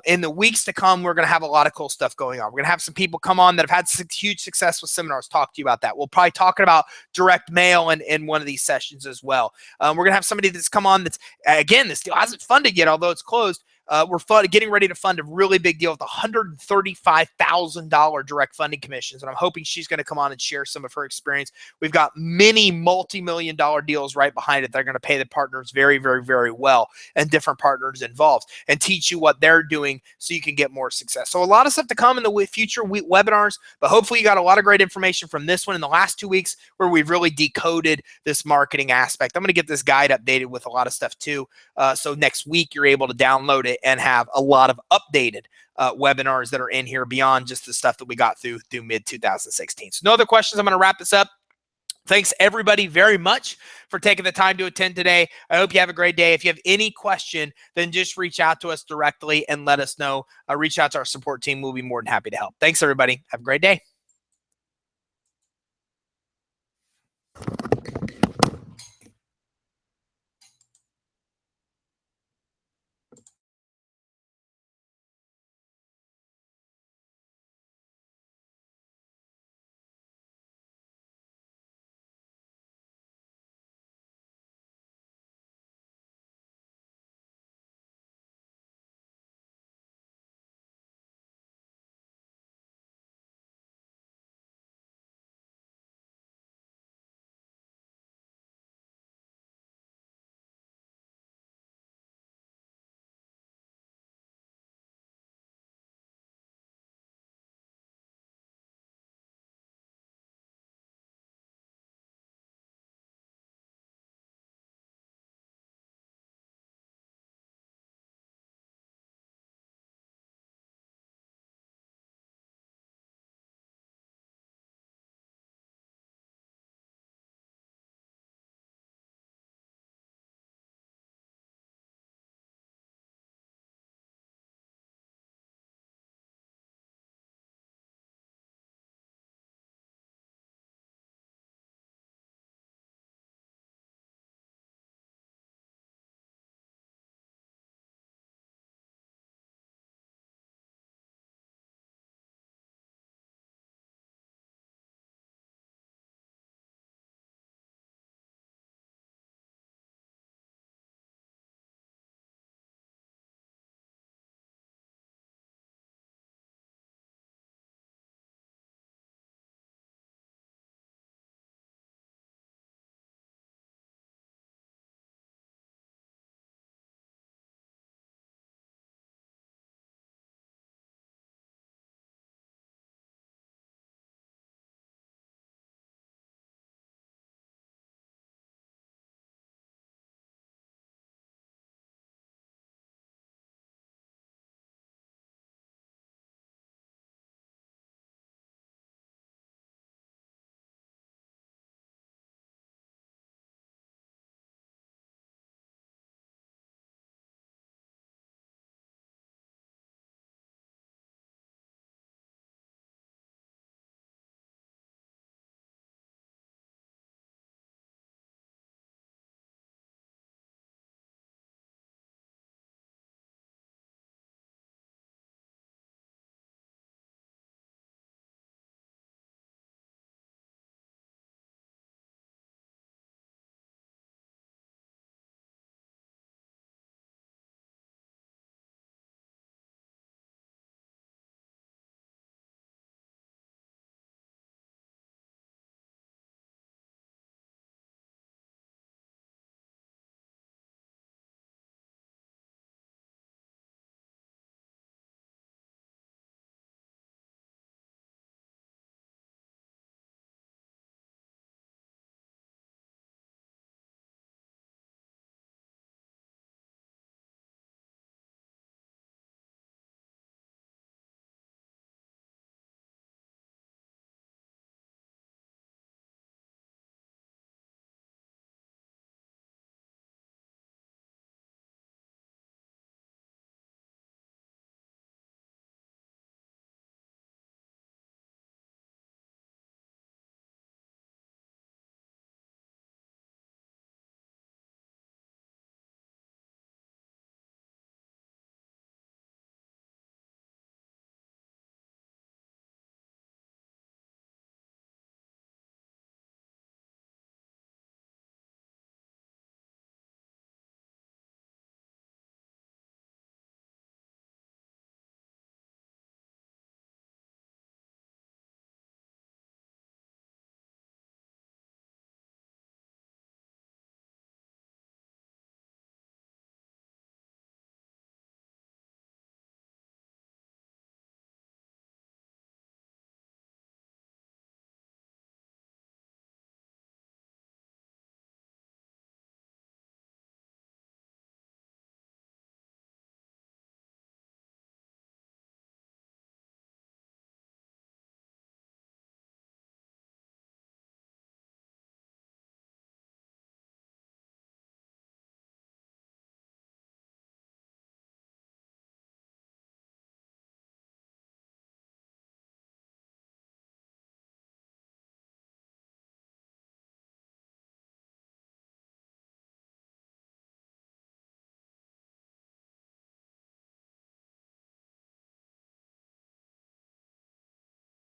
In the weeks to come, we're going to have a lot of cool stuff going on. We're going to have some people come on that have had huge success with seminars, talk to you about that. We'll probably talk about direct mail in one of these sessions as well. We're going to have somebody that's come on that's, again, this deal hasn't funded yet, although it's closed. We're getting ready to fund a really big deal with $135,000 direct funding commissions. And I'm hoping she's going to come on and share some of her experience. We've got many multi-million-dollar deals right behind it. They're going to pay the partners very, very, very well and different partners involved and teach you what they're doing so you can get more success. So a lot of stuff to come in the future webinars, but hopefully you got a lot of great information from this one in the last 2 weeks where we've really decoded this marketing aspect. I'm going to get this guide updated with a lot of stuff too. So next week you're able to download it and have a lot of updated webinars that are in here beyond just the stuff that we got through mid-2016. So no other questions. I'm going to wrap this up. Thanks everybody very much for taking the time to attend today. I hope you have a great day. If you have any question, then just reach out to us directly and let us know. Reach out to our support team. We'll be more than happy to help. Thanks everybody. Have a great day.